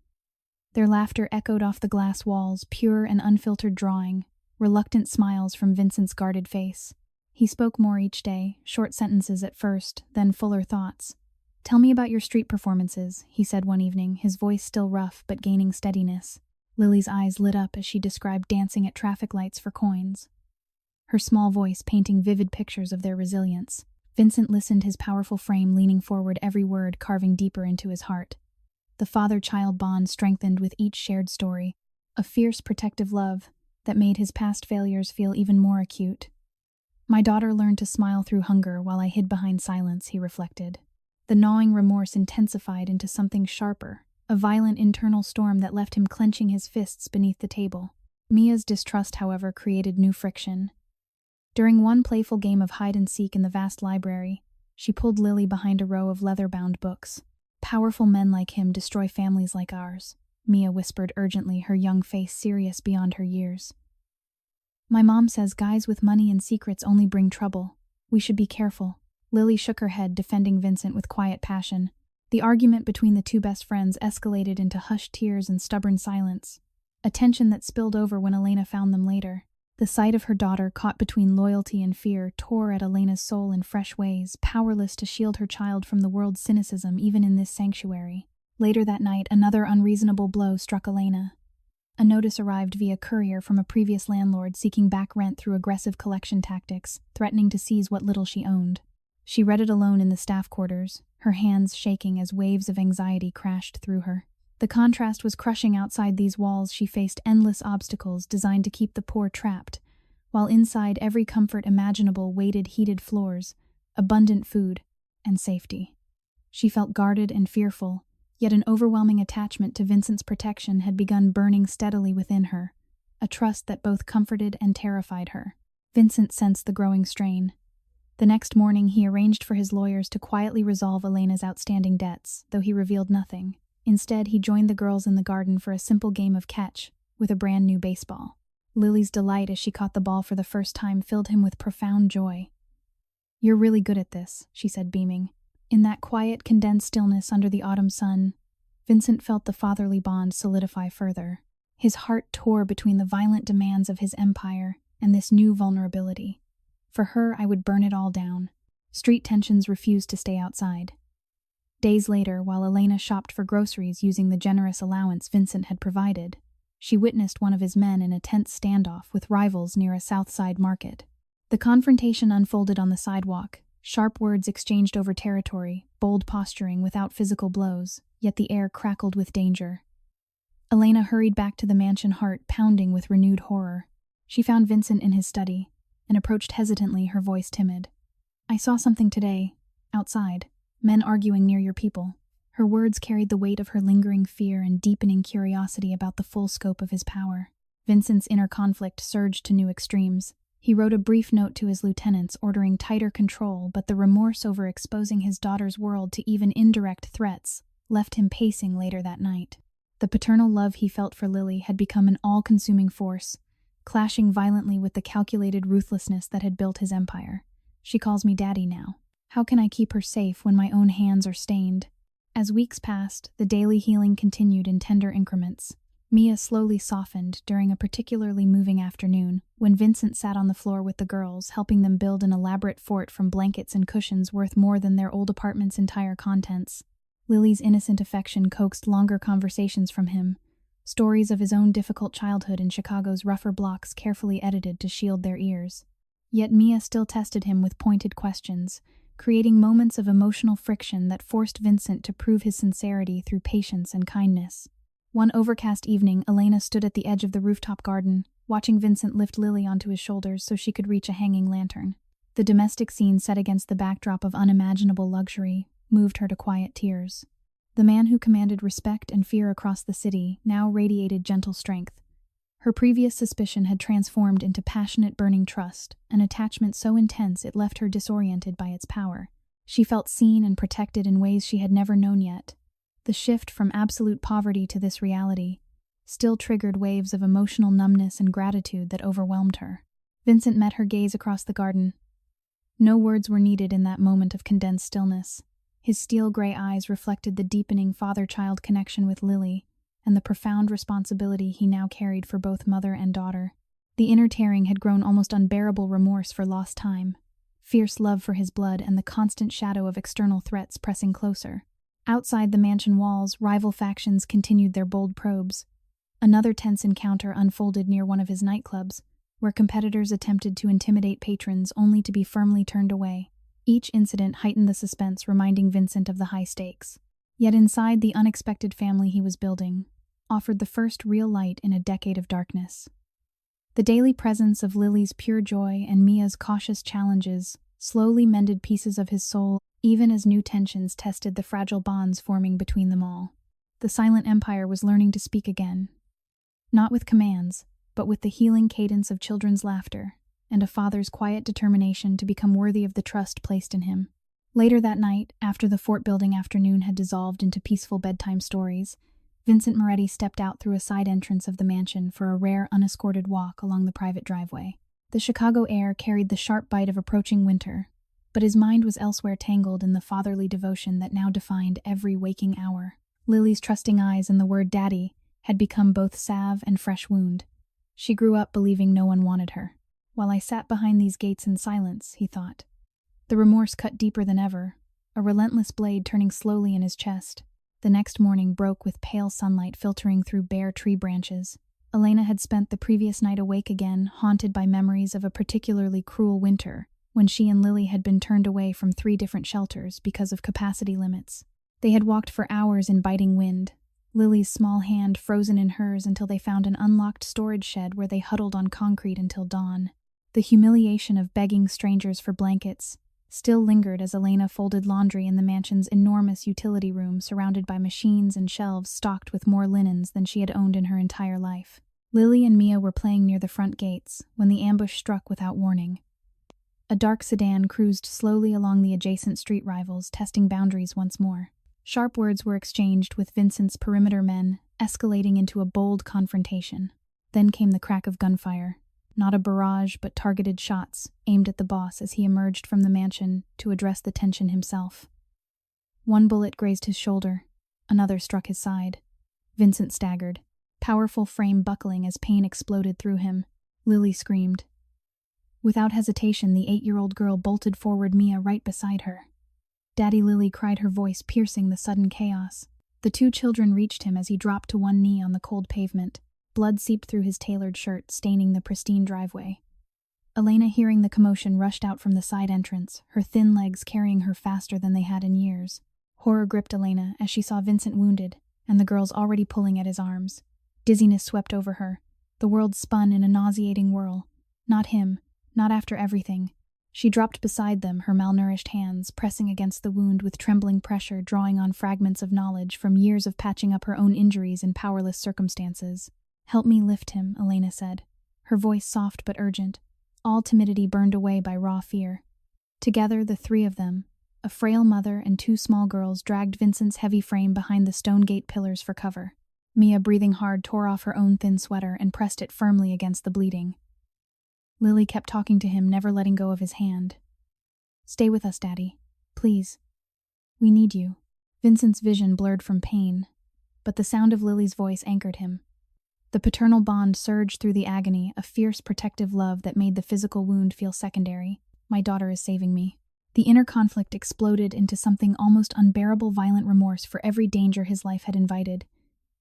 Their laughter echoed off the glass walls, pure and unfiltered drawing, reluctant smiles from Vincent's guarded face. He spoke more each day, short sentences at first, then fuller thoughts. "Tell me about your street performances," he said one evening, his voice still rough but gaining steadiness. Lily's eyes lit up as she described dancing at traffic lights for coins, her small voice painting vivid pictures of their resilience. Vincent listened, his powerful frame leaning forward, every word carving deeper into his heart. The father-child bond strengthened with each shared story, a fierce protective love that made his past failures feel even more acute. "My daughter learned to smile through hunger while I hid behind silence," he reflected. The gnawing remorse intensified into something sharper, a violent internal storm that left him clenching his fists beneath the table. Mia's distrust, however, created new friction. During one playful game of hide-and-seek in the vast library, she pulled Lily behind a row of leather-bound books. "Powerful men like him destroy families like ours," Mia whispered urgently, her young face serious beyond her years. "My mom says guys with money and secrets only bring trouble. We should be careful." Lily shook her head, defending Vincent with quiet passion. The argument between the two best friends escalated into hushed tears and stubborn silence, a tension that spilled over when Elena found them later. The sight of her daughter, caught between loyalty and fear, tore at Elena's soul in fresh ways, powerless to shield her child from the world's cynicism even in this sanctuary. Later that night, another unreasonable blow struck Elena. A notice arrived via courier from a previous landlord seeking back rent through aggressive collection tactics, threatening to seize what little she owned. She read it alone in the staff quarters, her hands shaking as waves of anxiety crashed through her. The contrast was crushing. Outside these walls, she faced endless obstacles designed to keep the poor trapped, while inside every comfort imaginable waited heated floors, abundant food, and safety. She felt guarded and fearful, yet an overwhelming attachment to Vincent's protection had begun burning steadily within her, a trust that both comforted and terrified her. Vincent sensed the growing strain. The next morning, he arranged for his lawyers to quietly resolve Elena's outstanding debts, though he revealed nothing. Instead, he joined the girls in the garden for a simple game of catch, with a brand new baseball. Lily's delight as she caught the ball for the first time filled him with profound joy. "You're really good at this," she said, beaming. In that quiet, condensed stillness under the autumn sun, Vincent felt the fatherly bond solidify further. His heart tore between the violent demands of his empire and this new vulnerability. For her, I would burn it all down. Street tensions refused to stay outside. Days later, while Elena shopped for groceries using the generous allowance Vincent had provided, she witnessed one of his men in a tense standoff with rivals near a South Side market. The confrontation unfolded on the sidewalk, sharp words exchanged over territory, bold posturing without physical blows, yet the air crackled with danger. Elena hurried back to the mansion, heart pounding with renewed horror. She found Vincent in his study and approached hesitantly, her voice timid. "I saw something today, outside. Men arguing near your people." Her words carried the weight of her lingering fear and deepening curiosity about the full scope of his power. Vincent's inner conflict surged to new extremes. He wrote a brief note to his lieutenants ordering tighter control, but the remorse over exposing his daughter's world to even indirect threats left him pacing later that night. The paternal love he felt for Lily had become an all-consuming force, clashing violently with the calculated ruthlessness that had built his empire. "She calls me daddy now. How can I keep her safe when my own hands are stained?" As weeks passed, the daily healing continued in tender increments. Mia slowly softened during a particularly moving afternoon when Vincent sat on the floor with the girls, helping them build an elaborate fort from blankets and cushions worth more than their old apartment's entire contents. Lily's innocent affection coaxed longer conversations from him, stories of his own difficult childhood in Chicago's rougher blocks carefully edited to shield their ears. Yet Mia still tested him with pointed questions, creating moments of emotional friction that forced Vincent to prove his sincerity through patience and kindness. One overcast evening, Elena stood at the edge of the rooftop garden, watching Vincent lift Lily onto his shoulders so she could reach a hanging lantern. The domestic scene set against the backdrop of unimaginable luxury moved her to quiet tears. The man who commanded respect and fear across the city now radiated gentle strength. Her previous suspicion had transformed into passionate, burning trust, an attachment so intense it left her disoriented by its power. She felt seen and protected in ways she had never known yet. The shift from absolute poverty to this reality still triggered waves of emotional numbness and gratitude that overwhelmed her. Vincent met her gaze across the garden. No words were needed in that moment of condensed stillness. His steel-gray eyes reflected the deepening father-child connection with Lily and the profound responsibility he now carried for both mother and daughter. The inner tearing had grown almost unbearable remorse for lost time, fierce love for his blood and the constant shadow of external threats pressing closer. Outside the mansion walls, rival factions continued their bold probes. Another tense encounter unfolded near one of his nightclubs, where competitors attempted to intimidate patrons only to be firmly turned away. Each incident heightened the suspense, reminding Vincent of the high stakes. Yet inside, the unexpected family he was building offered the first real light in a decade of darkness. The daily presence of Lily's pure joy and Mia's cautious challenges slowly mended pieces of his soul, even as new tensions tested the fragile bonds forming between them all. The silent empire was learning to speak again, not with commands, but with the healing cadence of children's laughter and a father's quiet determination to become worthy of the trust placed in him. Later that night, after the fort-building afternoon had dissolved into peaceful bedtime stories, Vincent Moretti stepped out through a side entrance of the mansion for a rare, unescorted walk along the private driveway. The Chicago air carried the sharp bite of approaching winter, but his mind was elsewhere, tangled in the fatherly devotion that now defined every waking hour. Lily's trusting eyes and the word "daddy" had become both salve and fresh wound. She grew up believing no one wanted her. While I sat behind these gates in silence, he thought. The remorse cut deeper than ever, a relentless blade turning slowly in his chest. The next morning broke with pale sunlight filtering through bare tree branches. Elena had spent the previous night awake again, haunted by memories of a particularly cruel winter, when she and Lily had been turned away from 3 different shelters because of capacity limits. They had walked for hours in biting wind, Lily's small hand frozen in hers until they found an unlocked storage shed where they huddled on concrete until dawn. The humiliation of begging strangers for blankets still lingered as Elena folded laundry in the mansion's enormous utility room surrounded by machines and shelves stocked with more linens than she had owned in her entire life. Lily and Mia were playing near the front gates when the ambush struck without warning. A dark sedan cruised slowly along the adjacent street rivals, testing boundaries once more. Sharp words were exchanged with Vincent's perimeter men, escalating into a bold confrontation. Then came the crack of gunfire. Not a barrage, but targeted shots, aimed at the boss as he emerged from the mansion to address the tension himself. One bullet grazed his shoulder, another struck his side. Vincent staggered, powerful frame buckling as pain exploded through him. Lily screamed. Without hesitation, the 8-year-old girl bolted forward, Mia right beside her. "Daddy," Lily cried, her voice piercing the sudden chaos. The 2 children reached him as he dropped to one knee on the cold pavement. Blood seeped through his tailored shirt, staining the pristine driveway. Elena, hearing the commotion, rushed out from the side entrance, her thin legs carrying her faster than they had in years. Horror gripped Elena as she saw Vincent wounded, and the girls already pulling at his arms. Dizziness swept over her. The world spun in a nauseating whirl. Not him, not after everything. She dropped beside them, her malnourished hands pressing against the wound with trembling pressure, drawing on fragments of knowledge from years of patching up her own injuries in powerless circumstances. "Help me lift him," Elena said, her voice soft but urgent, all timidity burned away by raw fear. Together, the 3 of them, a frail mother and 2 small girls, dragged Vincent's heavy frame behind the stone gate pillars for cover. Mia, breathing hard, tore off her own thin sweater and pressed it firmly against the bleeding. Lily kept talking to him, never letting go of his hand. "Stay with us, Daddy. Please. We need you." Vincent's vision blurred from pain, but the sound of Lily's voice anchored him. The paternal bond surged through the agony, a fierce protective love that made the physical wound feel secondary. "My daughter is saving me." The inner conflict exploded into something almost unbearable, violent remorse for every danger his life had invited,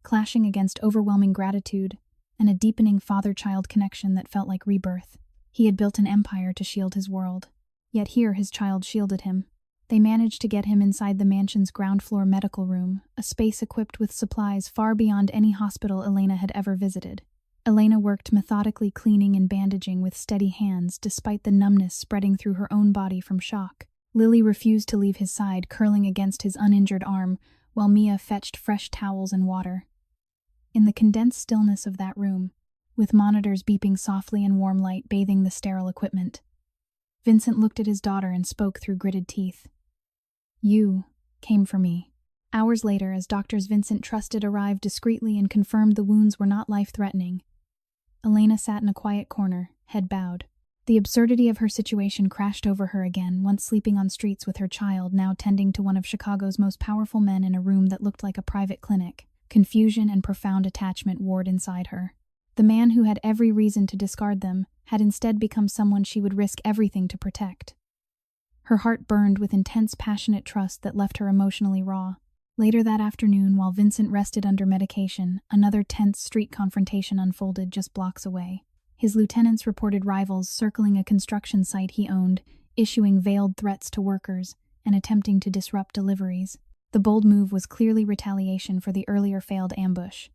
clashing against overwhelming gratitude and a deepening father-child connection that felt like rebirth. He had built an empire to shield his world, yet here his child shielded him. They managed to get him inside the mansion's ground-floor medical room, a space equipped with supplies far beyond any hospital Elena had ever visited. Elena worked methodically, cleaning and bandaging with steady hands despite the numbness spreading through her own body from shock. Lily refused to leave his side, curling against his uninjured arm, while Mia fetched fresh towels and water. In the condensed stillness of that room, with monitors beeping softly and warm light bathing the sterile equipment, Vincent looked at his daughter and spoke through gritted teeth. "You came for me." Hours later, as doctors Vincent trusted arrived discreetly and confirmed the wounds were not life-threatening, Elena sat in a quiet corner, head bowed. The absurdity of her situation crashed over her again, once sleeping on streets with her child, now tending to one of Chicago's most powerful men in a room that looked like a private clinic. Confusion and profound attachment warred inside her. The man who had every reason to discard them had instead become someone she would risk everything to protect. Her heart burned with intense, passionate trust that left her emotionally raw. Later that afternoon, while Vincent rested under medication, another tense street confrontation unfolded just blocks away. His lieutenants reported rivals circling a construction site he owned, issuing veiled threats to workers and attempting to disrupt deliveries. The bold move was clearly retaliation for the earlier failed ambush.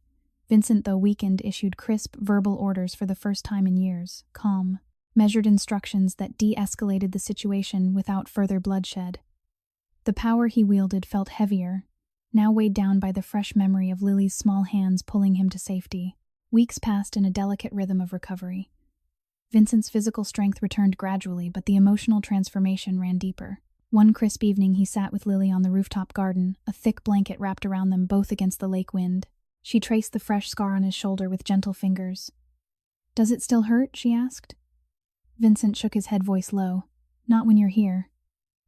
Vincent, though weakened, issued crisp, verbal orders for the first time in years, calm, measured instructions that de-escalated the situation without further bloodshed. The power he wielded felt heavier, now weighed down by the fresh memory of Lily's small hands pulling him to safety. Weeks passed in a delicate rhythm of recovery. Vincent's physical strength returned gradually, but the emotional transformation ran deeper. One crisp evening he sat with Lily on the rooftop garden, a thick blanket wrapped around them both against the lake wind. She traced the fresh scar on his shoulder with gentle fingers. "Does it still hurt?" she asked. Vincent shook his head, voice low. "Not when you're here."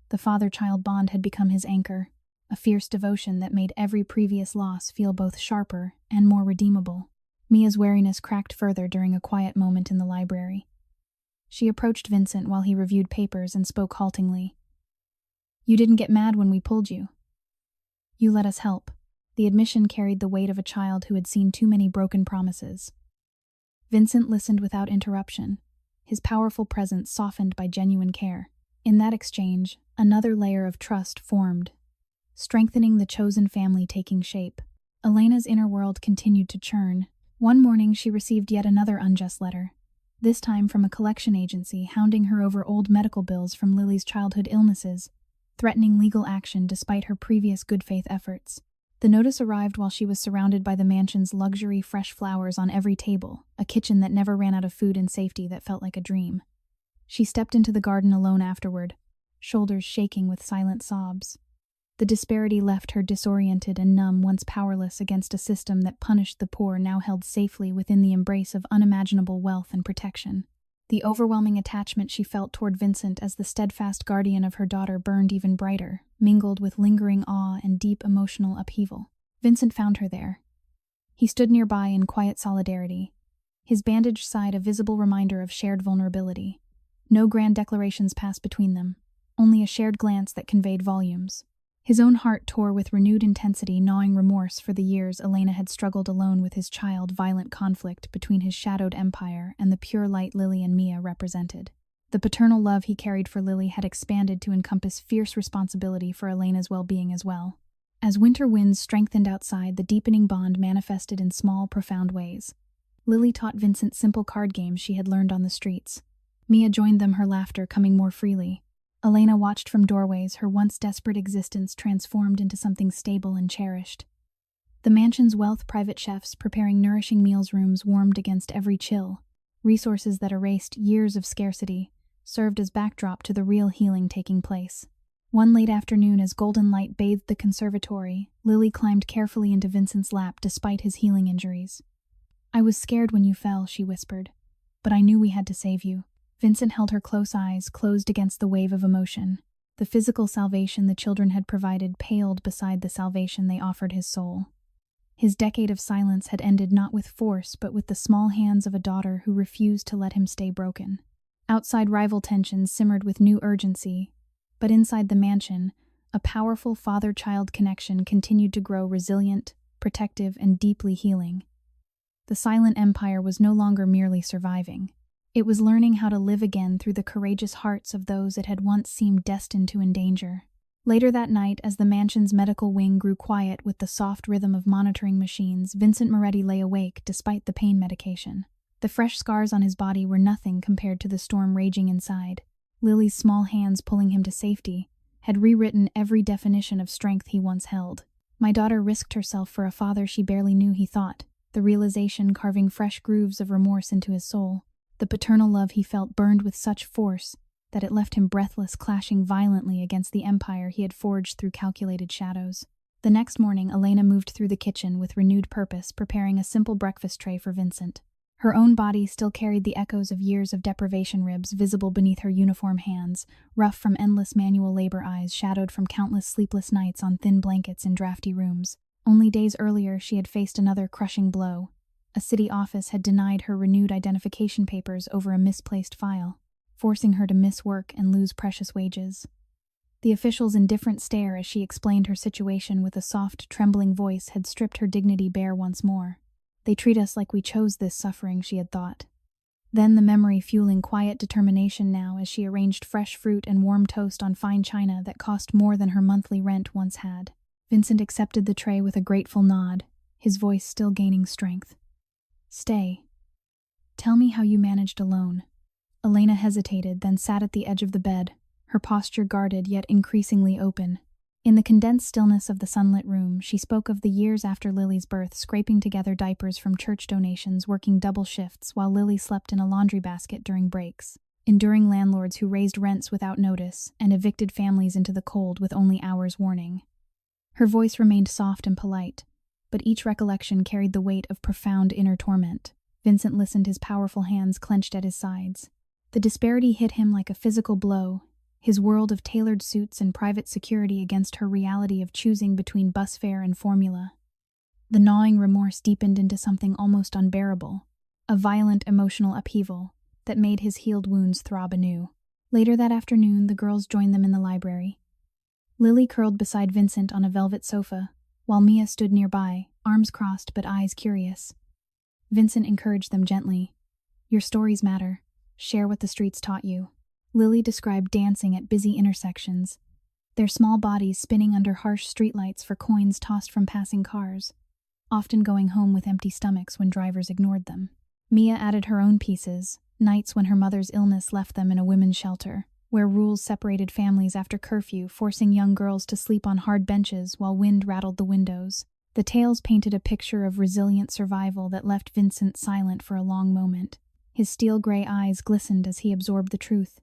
The father-child bond had become his anchor, a fierce devotion that made every previous loss feel both sharper and more redeemable. Mia's wariness cracked further during a quiet moment in the library. She approached Vincent while he reviewed papers and spoke haltingly. "You didn't get mad when we pulled you. You let us help." The admission carried the weight of a child who had seen too many broken promises. Vincent listened without interruption, his powerful presence softened by genuine care. In that exchange, another layer of trust formed, strengthening the chosen family taking shape. Elena's inner world continued to churn. One morning she received yet another unjust letter, this time from a collection agency hounding her over old medical bills from Lily's childhood illnesses, threatening legal action despite her previous good faith efforts. The notice arrived while she was surrounded by the mansion's luxury fresh flowers on every table, a kitchen that never ran out of food and safety that felt like a dream. She stepped into the garden alone afterward, shoulders shaking with silent sobs. The disparity left her disoriented and numb, once powerless against a system that punished the poor, now held safely within the embrace of unimaginable wealth and protection. The overwhelming attachment she felt toward Vincent as the steadfast guardian of her daughter burned even brighter, mingled with lingering awe and deep emotional upheaval. Vincent found her there. He stood nearby in quiet solidarity, his bandaged side a visible reminder of shared vulnerability. No grand declarations passed between them, only a shared glance that conveyed volumes. His own heart tore with renewed intensity, gnawing remorse for the years Elena had struggled alone with his child, violent conflict between his shadowed empire and the pure light Lily and Mia represented. The paternal love he carried for Lily had expanded to encompass fierce responsibility for Elena's well-being as well. As winter winds strengthened outside, the deepening bond manifested in small, profound ways. Lily taught Vincent simple card games she had learned on the streets. Mia joined them, her laughter coming more freely. Elena watched from doorways, her once desperate existence transformed into something stable and cherished. The mansion's private chefs preparing nourishing meals rooms warmed against every chill. Resources that erased years of scarcity served as backdrop to the real healing taking place. One late afternoon, as golden light bathed the conservatory, Lily climbed carefully into Vincent's lap despite his healing injuries. "I was scared when you fell," she whispered, "but I knew we had to save you." Vincent held her close, eyes closed against the wave of emotion. The physical salvation the children had provided paled beside the salvation they offered his soul. His decade of silence had ended not with force, but with the small hands of a daughter who refused to let him stay broken. Outside, rival tensions simmered with new urgency, but inside the mansion, a powerful father-child connection continued to grow, resilient, protective, and deeply healing. The silent empire was no longer merely surviving. It was learning how to live again through the courageous hearts of those it had once seemed destined to endanger. Later that night, as the mansion's medical wing grew quiet with the soft rhythm of monitoring machines, Vincent Moretti lay awake despite the pain medication. The fresh scars on his body were nothing compared to the storm raging inside. Lily's small hands pulling him to safety had rewritten every definition of strength he once held. "My daughter risked herself for a father she barely knew," he thought, the realization carving fresh grooves of remorse into his soul. The paternal love he felt burned with such force that it left him breathless, clashing violently against the empire he had forged through calculated shadows. The next morning, Elena moved through the kitchen with renewed purpose, preparing a simple breakfast tray for Vincent. Her own body still carried the echoes of years of deprivation, ribs visible beneath her uniform hands, rough from endless manual labor, eyes shadowed from countless sleepless nights on thin blankets in drafty rooms. Only days earlier, she had faced another crushing blow. A city office had denied her renewed identification papers over a misplaced file, forcing her to miss work and lose precious wages. The official's indifferent stare as she explained her situation with a soft, trembling voice had stripped her dignity bare once more. They treat us like we chose this suffering, she had thought. Then the memory fueling quiet determination now as she arranged fresh fruit and warm toast on fine china that cost more than her monthly rent once had. Vincent accepted the tray with a grateful nod, his voice still gaining strength. Stay. Tell me how you managed alone. Elena hesitated, then sat at the edge of the bed, her posture guarded yet increasingly open. In the condensed stillness of the sunlit room, she spoke of the years after Lily's birth, scraping together diapers from church donations, working double shifts while Lily slept in a laundry basket during breaks, enduring landlords who raised rents without notice and evicted families into the cold with only hours' warning. Her voice remained soft and polite, but each recollection carried the weight of profound inner torment. Vincent listened, his powerful hands clenched at his sides. The disparity hit him like a physical blow, his world of tailored suits and private security against her reality of choosing between bus fare and formula. The gnawing remorse deepened into something almost unbearable, a violent emotional upheaval that made his healed wounds throb anew. Later that afternoon, the girls joined them in the library. Lily curled beside Vincent on a velvet sofa, while Mia stood nearby, arms crossed but eyes curious. Vincent encouraged them gently. Your stories matter. Share what the streets taught you. Lily described dancing at busy intersections, their small bodies spinning under harsh streetlights for coins tossed from passing cars, often going home with empty stomachs when drivers ignored them. Mia added her own pieces, nights when her mother's illness left them in a women's shelter, where rules separated families after curfew, forcing young girls to sleep on hard benches while wind rattled the windows. The tales painted a picture of resilient survival that left Vincent silent for a long moment. His steel-gray eyes glistened as he absorbed the truth.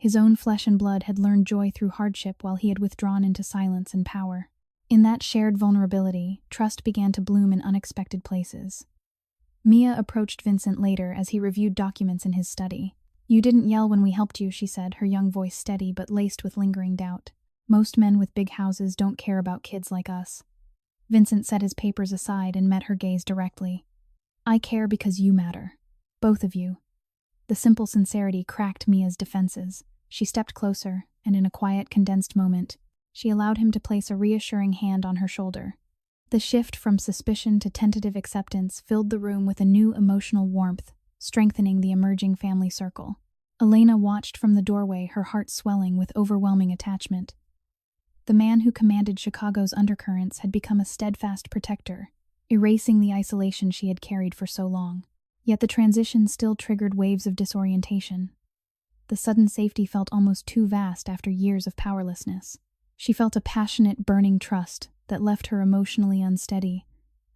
His own flesh and blood had learned joy through hardship while he had withdrawn into silence and power. In that shared vulnerability, trust began to bloom in unexpected places. Mia approached Vincent later as he reviewed documents in his study. You didn't yell when we helped you, she said, her young voice steady but laced with lingering doubt. Most men with big houses don't care about kids like us. Vincent set his papers aside and met her gaze directly. I care because you matter. Both of you. The simple sincerity cracked Mia's defenses. She stepped closer, and in a quiet, condensed moment, she allowed him to place a reassuring hand on her shoulder. The shift from suspicion to tentative acceptance filled the room with a new emotional warmth, strengthening the emerging family circle. Elena watched from the doorway, her heart swelling with overwhelming attachment. The man who commanded Chicago's undercurrents had become a steadfast protector, erasing the isolation she had carried for so long. Yet the transition still triggered waves of disorientation. The sudden safety felt almost too vast after years of powerlessness. She felt a passionate, burning trust that left her emotionally unsteady,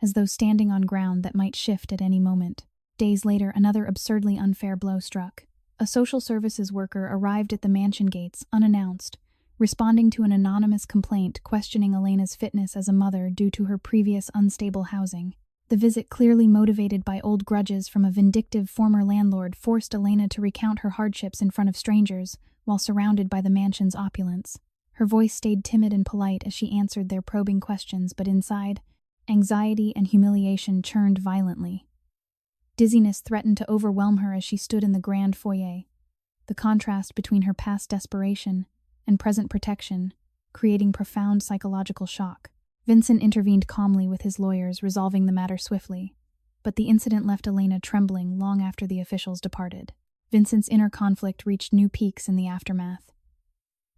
as though standing on ground that might shift at any moment. Days later, another absurdly unfair blow struck. A social services worker arrived at the mansion gates, unannounced, responding to an anonymous complaint questioning Elena's fitness as a mother due to her previous unstable housing. The visit, clearly motivated by old grudges from a vindictive former landlord, forced Elena to recount her hardships in front of strangers, while surrounded by the mansion's opulence. Her voice stayed timid and polite as she answered their probing questions, but inside, anxiety and humiliation churned violently. Dizziness threatened to overwhelm her as she stood in the grand foyer, the contrast between her past desperation and present protection, creating profound psychological shock. Vincent intervened calmly with his lawyers, resolving the matter swiftly, but the incident left Elena trembling long after the officials departed. Vincent's inner conflict reached new peaks in the aftermath.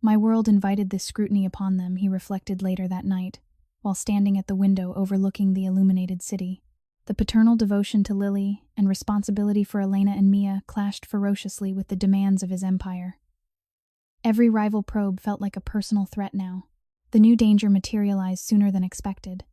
My world invited this scrutiny upon them, he reflected later that night, while standing at the window overlooking the illuminated city. The paternal devotion to Lily and responsibility for Elena and Mia clashed ferociously with the demands of his empire. Every rival probe felt like a personal threat now. The new danger materialized sooner than expected.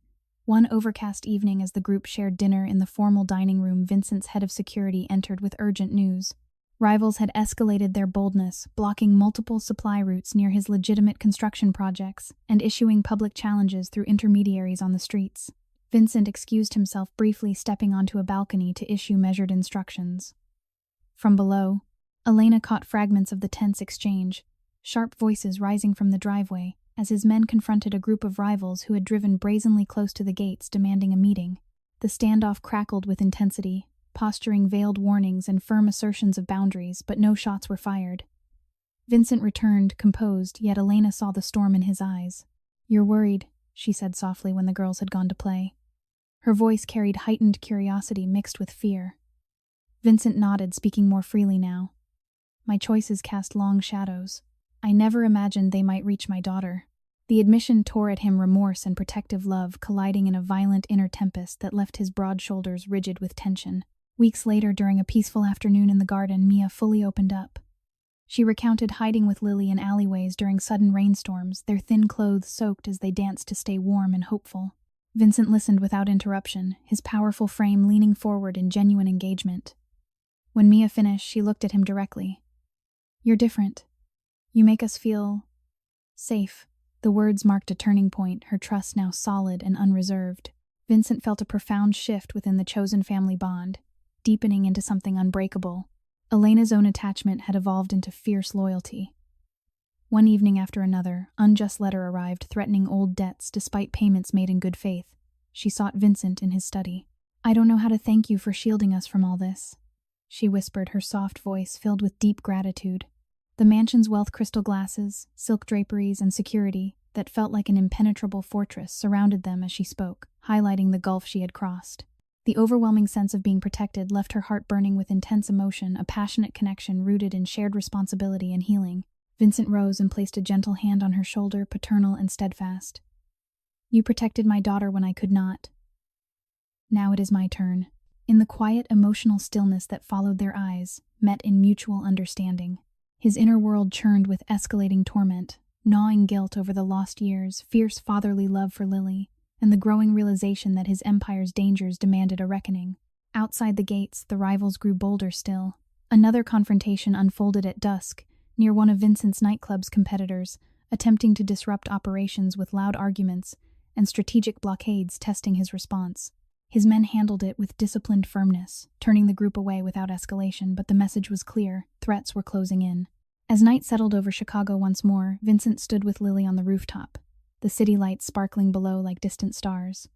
One overcast evening, as the group shared dinner in the formal dining room, Vincent's head of security entered with urgent news. Rivals had escalated their boldness, blocking multiple supply routes near his legitimate construction projects and issuing public challenges through intermediaries on the streets. Vincent excused himself briefly, stepping onto a balcony to issue measured instructions. From below, Elena caught fragments of the tense exchange, sharp voices rising from the driveway, as his men confronted a group of rivals who had driven brazenly close to the gates demanding a meeting. The standoff crackled with intensity, posturing veiled warnings and firm assertions of boundaries, but no shots were fired. Vincent returned, composed, yet Elena saw the storm in his eyes. "You're worried," she said softly when the girls had gone to play. Her voice carried heightened curiosity mixed with fear. Vincent nodded, speaking more freely now. "My choices cast long shadows. I never imagined they might reach my daughter." The admission tore at him, remorse and protective love colliding in a violent inner tempest that left his broad shoulders rigid with tension. Weeks later, during a peaceful afternoon in the garden, Mia fully opened up. She recounted hiding with Lily in alleyways during sudden rainstorms, their thin clothes soaked as they danced to stay warm and hopeful. Vincent listened without interruption, his powerful frame leaning forward in genuine engagement. When Mia finished, she looked at him directly. "You're different. You make us feel safe." The words marked a turning point, her trust now solid and unreserved. Vincent felt a profound shift within the chosen family bond, deepening into something unbreakable. Elena's own attachment had evolved into fierce loyalty. One evening after another, unjust letter arrived threatening old debts despite payments made in good faith. She sought Vincent in his study. "I don't know how to thank you for shielding us from all this," she whispered, her soft voice filled with deep gratitude. The mansion's wealth, crystal glasses, silk draperies, and security that felt like an impenetrable fortress surrounded them as she spoke, highlighting the gulf she had crossed. The overwhelming sense of being protected left her heart burning with intense emotion, a passionate connection rooted in shared responsibility and healing. Vincent rose and placed a gentle hand on her shoulder, paternal and steadfast. "You protected my daughter when I could not. Now it is my turn." In the quiet, emotional stillness that followed, their eyes met in mutual understanding. His inner world churned with escalating torment, gnawing guilt over the lost years, fierce fatherly love for Lily, and the growing realization that his empire's dangers demanded a reckoning. Outside the gates, the rivals grew bolder still. Another confrontation unfolded at dusk, near one of Vincent's nightclub's competitors, attempting to disrupt operations with loud arguments and strategic blockades, testing his response. His men handled it with disciplined firmness, turning the group away without escalation, but the message was clear: threats were closing in. As night settled over Chicago once more, Vincent stood with Lily on the rooftop, the city lights sparkling below like distant stars.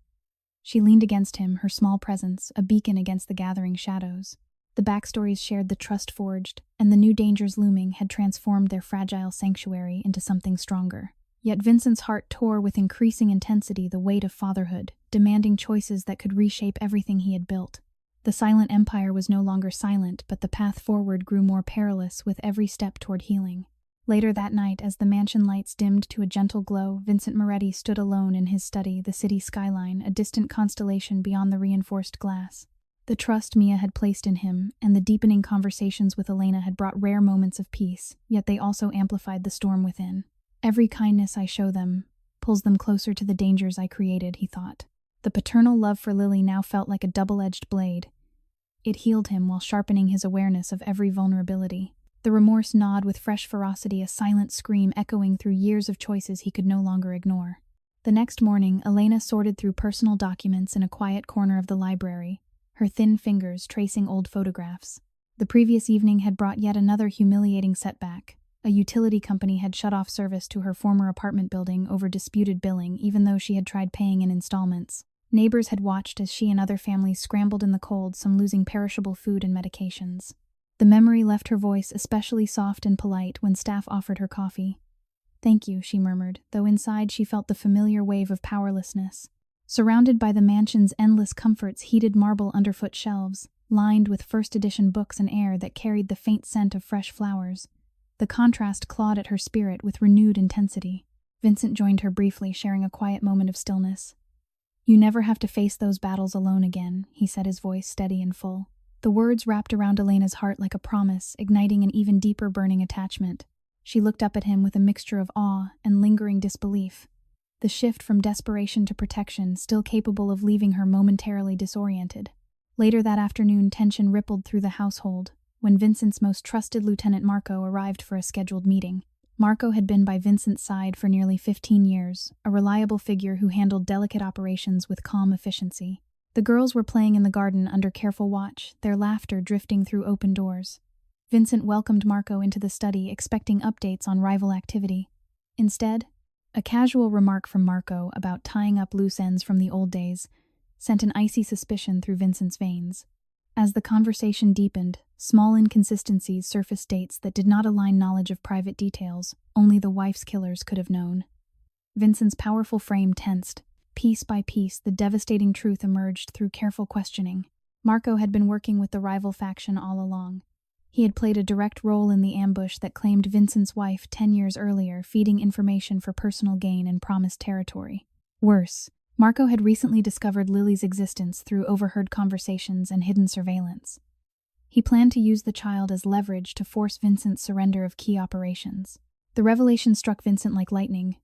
She leaned against him, her small presence a beacon against the gathering shadows. The backstories shared the trust forged, and the new dangers looming had transformed their fragile sanctuary into something stronger. Yet Vincent's heart tore with increasing intensity, the weight of fatherhood, demanding choices that could reshape everything he had built. The silent empire was no longer silent, but the path forward grew more perilous with every step toward healing. Later that night, as the mansion lights dimmed to a gentle glow, Vincent Moretti stood alone in his study, the city skyline, a distant constellation beyond the reinforced glass. The trust Mia had placed in him and the deepening conversations with Elena had brought rare moments of peace, yet they also amplified the storm within. "Every kindness I show them pulls them closer to the dangers I created," he thought. The paternal love for Lily now felt like a double-edged blade. It healed him while sharpening his awareness of every vulnerability. The remorse gnawed with fresh ferocity, a silent scream echoing through years of choices he could no longer ignore. The next morning, Elena sorted through personal documents in a quiet corner of the library, her thin fingers tracing old photographs. The previous evening had brought yet another humiliating setback. A utility company had shut off service to her former apartment building over disputed billing, even though she had tried paying in installments. Neighbors had watched as she and other families scrambled in the cold, some losing perishable food and medications. The memory left her voice especially soft and polite when staff offered her coffee. "Thank you," she murmured, though inside she felt the familiar wave of powerlessness. Surrounded by the mansion's endless comforts, heated marble underfoot shelves, lined with first-edition books and air that carried the faint scent of fresh flowers, the contrast clawed at her spirit with renewed intensity. Vincent joined her briefly, sharing a quiet moment of stillness. "You never have to face those battles alone again," he said, his voice steady and full. The words wrapped around Elena's heart like a promise, igniting an even deeper burning attachment. She looked up at him with a mixture of awe and lingering disbelief. The shift from desperation to protection, still capable of leaving her momentarily disoriented. Later that afternoon, tension rippled through the household when Vincent's most trusted Lieutenant Marco arrived for a scheduled meeting. Marco had been by Vincent's side for nearly 15 years, a reliable figure who handled delicate operations with calm efficiency. The girls were playing in the garden under careful watch, their laughter drifting through open doors. Vincent welcomed Marco into the study, expecting updates on rival activity. Instead, a casual remark from Marco about tying up loose ends from the old days sent an icy suspicion through Vincent's veins. As the conversation deepened, small inconsistencies surfaced, dates that did not align, knowledge of private details only the wife's killers could have known. Vincent's powerful frame tensed. Piece by piece, the devastating truth emerged through careful questioning. Marco had been working with the rival faction all along. He had played a direct role in the ambush that claimed Vincent's wife 10 years earlier, feeding information for personal gain in promised territory. Worse, Marco had recently discovered Lily's existence through overheard conversations and hidden surveillance. He planned to use the child as leverage to force Vincent's surrender of key operations. The revelation struck Vincent like lightning.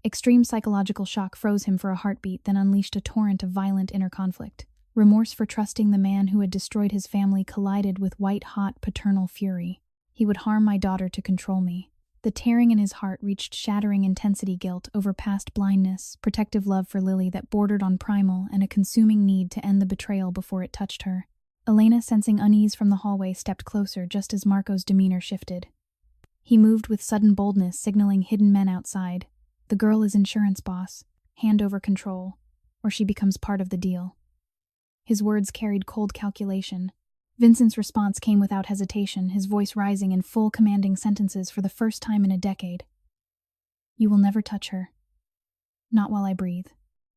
Extreme psychological shock froze him for a heartbeat, then unleashed a torrent of violent inner conflict. Remorse for trusting the man who had destroyed his family collided with white-hot paternal fury. He would harm my daughter to control me. The tearing in his heart reached shattering intensity, guilt over past blindness, protective love for Lily that bordered on primal, and a consuming need to end the betrayal before it touched her. Elena, sensing unease from the hallway, stepped closer just as Marco's demeanor shifted. He moved with sudden boldness, signaling hidden men outside. The girl is insurance boss. Hand over control, or she becomes part of the deal. His words carried cold calculation. Vincent's response came without hesitation, his voice rising in full, commanding sentences for the first time in a decade. You will never touch her. Not while I breathe.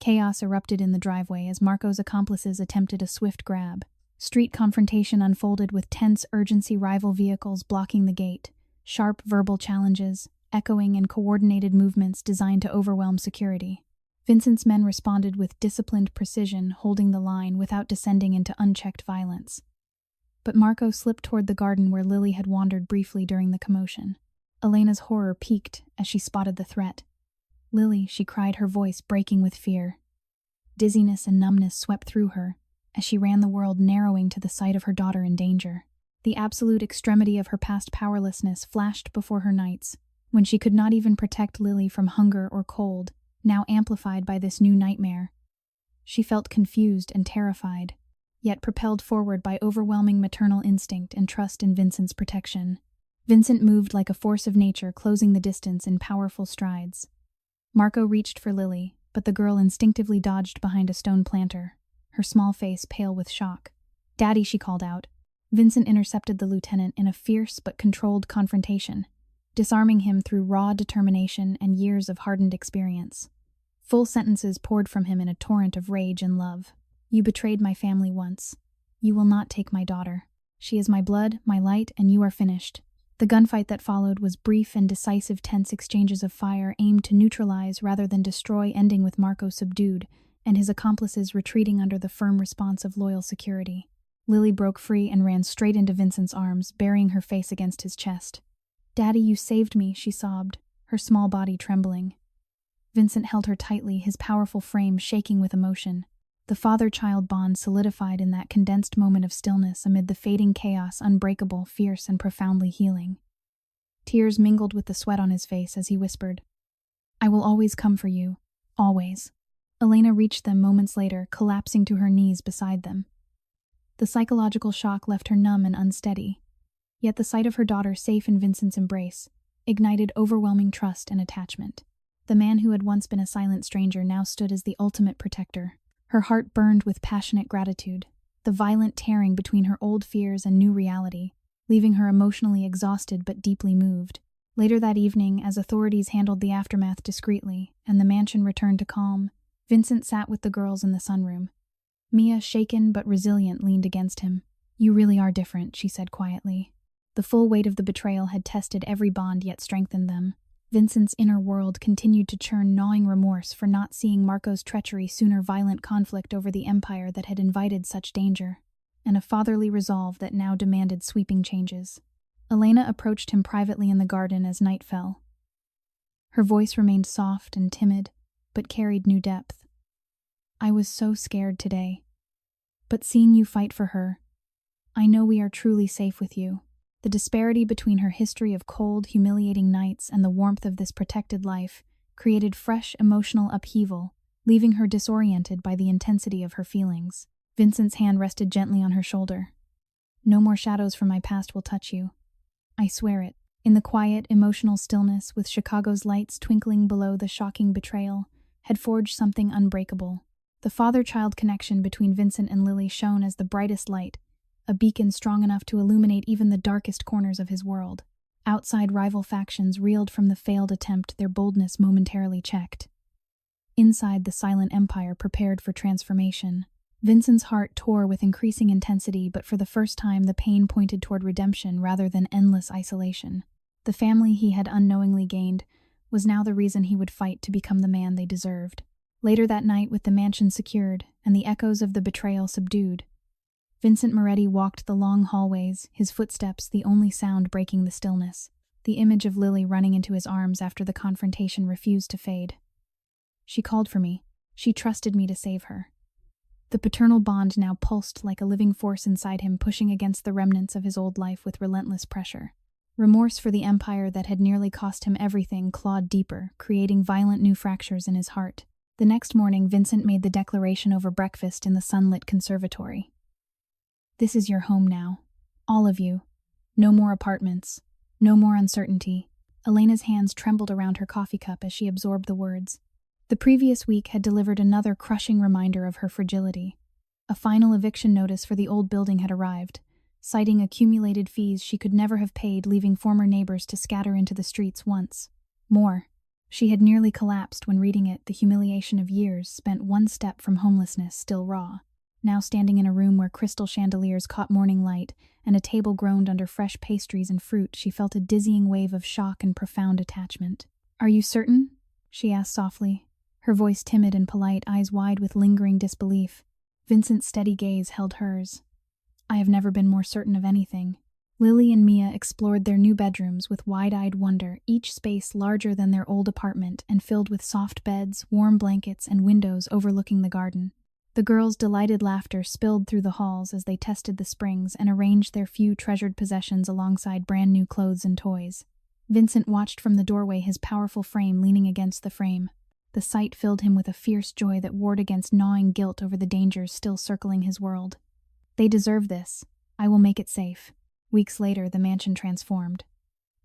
Chaos erupted in the driveway as Marco's accomplices attempted a swift grab. Street confrontation unfolded with tense urgency, rival vehicles blocking the gate, sharp verbal challenges, echoing in coordinated movements designed to overwhelm security. Vincent's men responded with disciplined precision, holding the line without descending into unchecked violence. But Marco slipped toward the garden where Lily had wandered briefly during the commotion. Elena's horror peaked as she spotted the threat. Lily, she cried, her voice breaking with fear. Dizziness and numbness swept through her as she ran, the world narrowing to the sight of her daughter in danger. The absolute extremity of her past powerlessness flashed before her nights, when she could not even protect Lily from hunger or cold, now amplified by this new nightmare. She felt confused and terrified, yet propelled forward by overwhelming maternal instinct and trust in Vincent's protection. Vincent moved like a force of nature, closing the distance in powerful strides. Marco reached for Lily, but the girl instinctively dodged behind a stone planter, her small face pale with shock. "Daddy," she called out. Vincent intercepted the lieutenant in a fierce but controlled confrontation, disarming him through raw determination and years of hardened experience. Full sentences poured from him in a torrent of rage and love. "You betrayed my family once. You will not take my daughter. She is my blood, my light, and you are finished." The gunfight that followed was brief and decisive, tense exchanges of fire aimed to neutralize rather than destroy, ending with Marco subdued and his accomplices retreating under the firm response of loyal security. Lily broke free and ran straight into Vincent's arms, burying her face against his chest. "Daddy, you saved me," she sobbed, her small body trembling. Vincent held her tightly, his powerful frame shaking with emotion. The father-child bond solidified in that condensed moment of stillness amid the fading chaos, unbreakable, fierce, and profoundly healing. Tears mingled with the sweat on his face as he whispered, "I will always come for you. Always." Elena reached them moments later, collapsing to her knees beside them. The psychological shock left her numb and unsteady, yet the sight of her daughter safe in Vincent's embrace ignited overwhelming trust and attachment. The man who had once been a silent stranger now stood as the ultimate protector. Her heart burned with passionate gratitude, the violent tearing between her old fears and new reality, leaving her emotionally exhausted but deeply moved. Later that evening, as authorities handled the aftermath discreetly and the mansion returned to calm, Vincent sat with the girls in the sunroom. Mia, shaken but resilient, leaned against him. "You really are different," she said quietly. The full weight of the betrayal had tested every bond yet strengthened them. Vincent's inner world continued to churn, gnawing remorse for not seeing Marco's treachery sooner, violent conflict over the empire that had invited such danger, and a fatherly resolve that now demanded sweeping changes. Elena approached him privately in the garden as night fell. Her voice remained soft and timid, but carried new depth. "I was so scared today. But seeing you fight for her, I know we are truly safe with you." The disparity between her history of cold, humiliating nights and the warmth of this protected life created fresh emotional upheaval, leaving her disoriented by the intensity of her feelings. Vincent's hand rested gently on her shoulder. "No more shadows from my past will touch you. I swear it." In the quiet, emotional stillness, with Chicago's lights twinkling below the shocking betrayal, had forged something unbreakable. The father-child connection between Vincent and Lily shone as the brightest light, a beacon strong enough to illuminate even the darkest corners of his world. Outside, rival factions reeled from the failed attempt, their boldness momentarily checked. Inside, the silent empire prepared for transformation. Vincent's heart tore with increasing intensity, but for the first time the pain pointed toward redemption rather than endless isolation. The family he had unknowingly gained was now the reason he would fight to become the man they deserved. Later that night, with the mansion secured and the echoes of the betrayal subdued, Vincent Moretti walked the long hallways, his footsteps the only sound breaking the stillness. The image of Lily running into his arms after the confrontation refused to fade. She called for me. She trusted me to save her. The paternal bond now pulsed like a living force inside him, pushing against the remnants of his old life with relentless pressure. Remorse for the empire that had nearly cost him everything clawed deeper, creating violent new fractures in his heart. The next morning, Vincent made the declaration over breakfast in the sunlit conservatory. "This is your home now. All of you. No more apartments. No more uncertainty." Elena's hands trembled around her coffee cup as she absorbed the words. The previous week had delivered another crushing reminder of her fragility. A final eviction notice for the old building had arrived, citing accumulated fees she could never have paid, leaving former neighbors to scatter into the streets once more. She had nearly collapsed when reading it, the humiliation of years spent one step from homelessness still raw. Now standing in a room where crystal chandeliers caught morning light and a table groaned under fresh pastries and fruit, she felt a dizzying wave of shock and profound attachment. "Are you certain?" she asked softly, her voice timid and polite, eyes wide with lingering disbelief. Vincent's steady gaze held hers. "I have never been more certain of anything." Lily and Mia explored their new bedrooms with wide-eyed wonder, each space larger than their old apartment and filled with soft beds, warm blankets, and windows overlooking the garden. The girls' delighted laughter spilled through the halls as they tested the springs and arranged their few treasured possessions alongside brand-new clothes and toys. Vincent watched from the doorway, his powerful frame leaning against the frame. The sight filled him with a fierce joy that warred against gnawing guilt over the dangers still circling his world. "They deserve this. I will make it safe." Weeks later, the mansion transformed.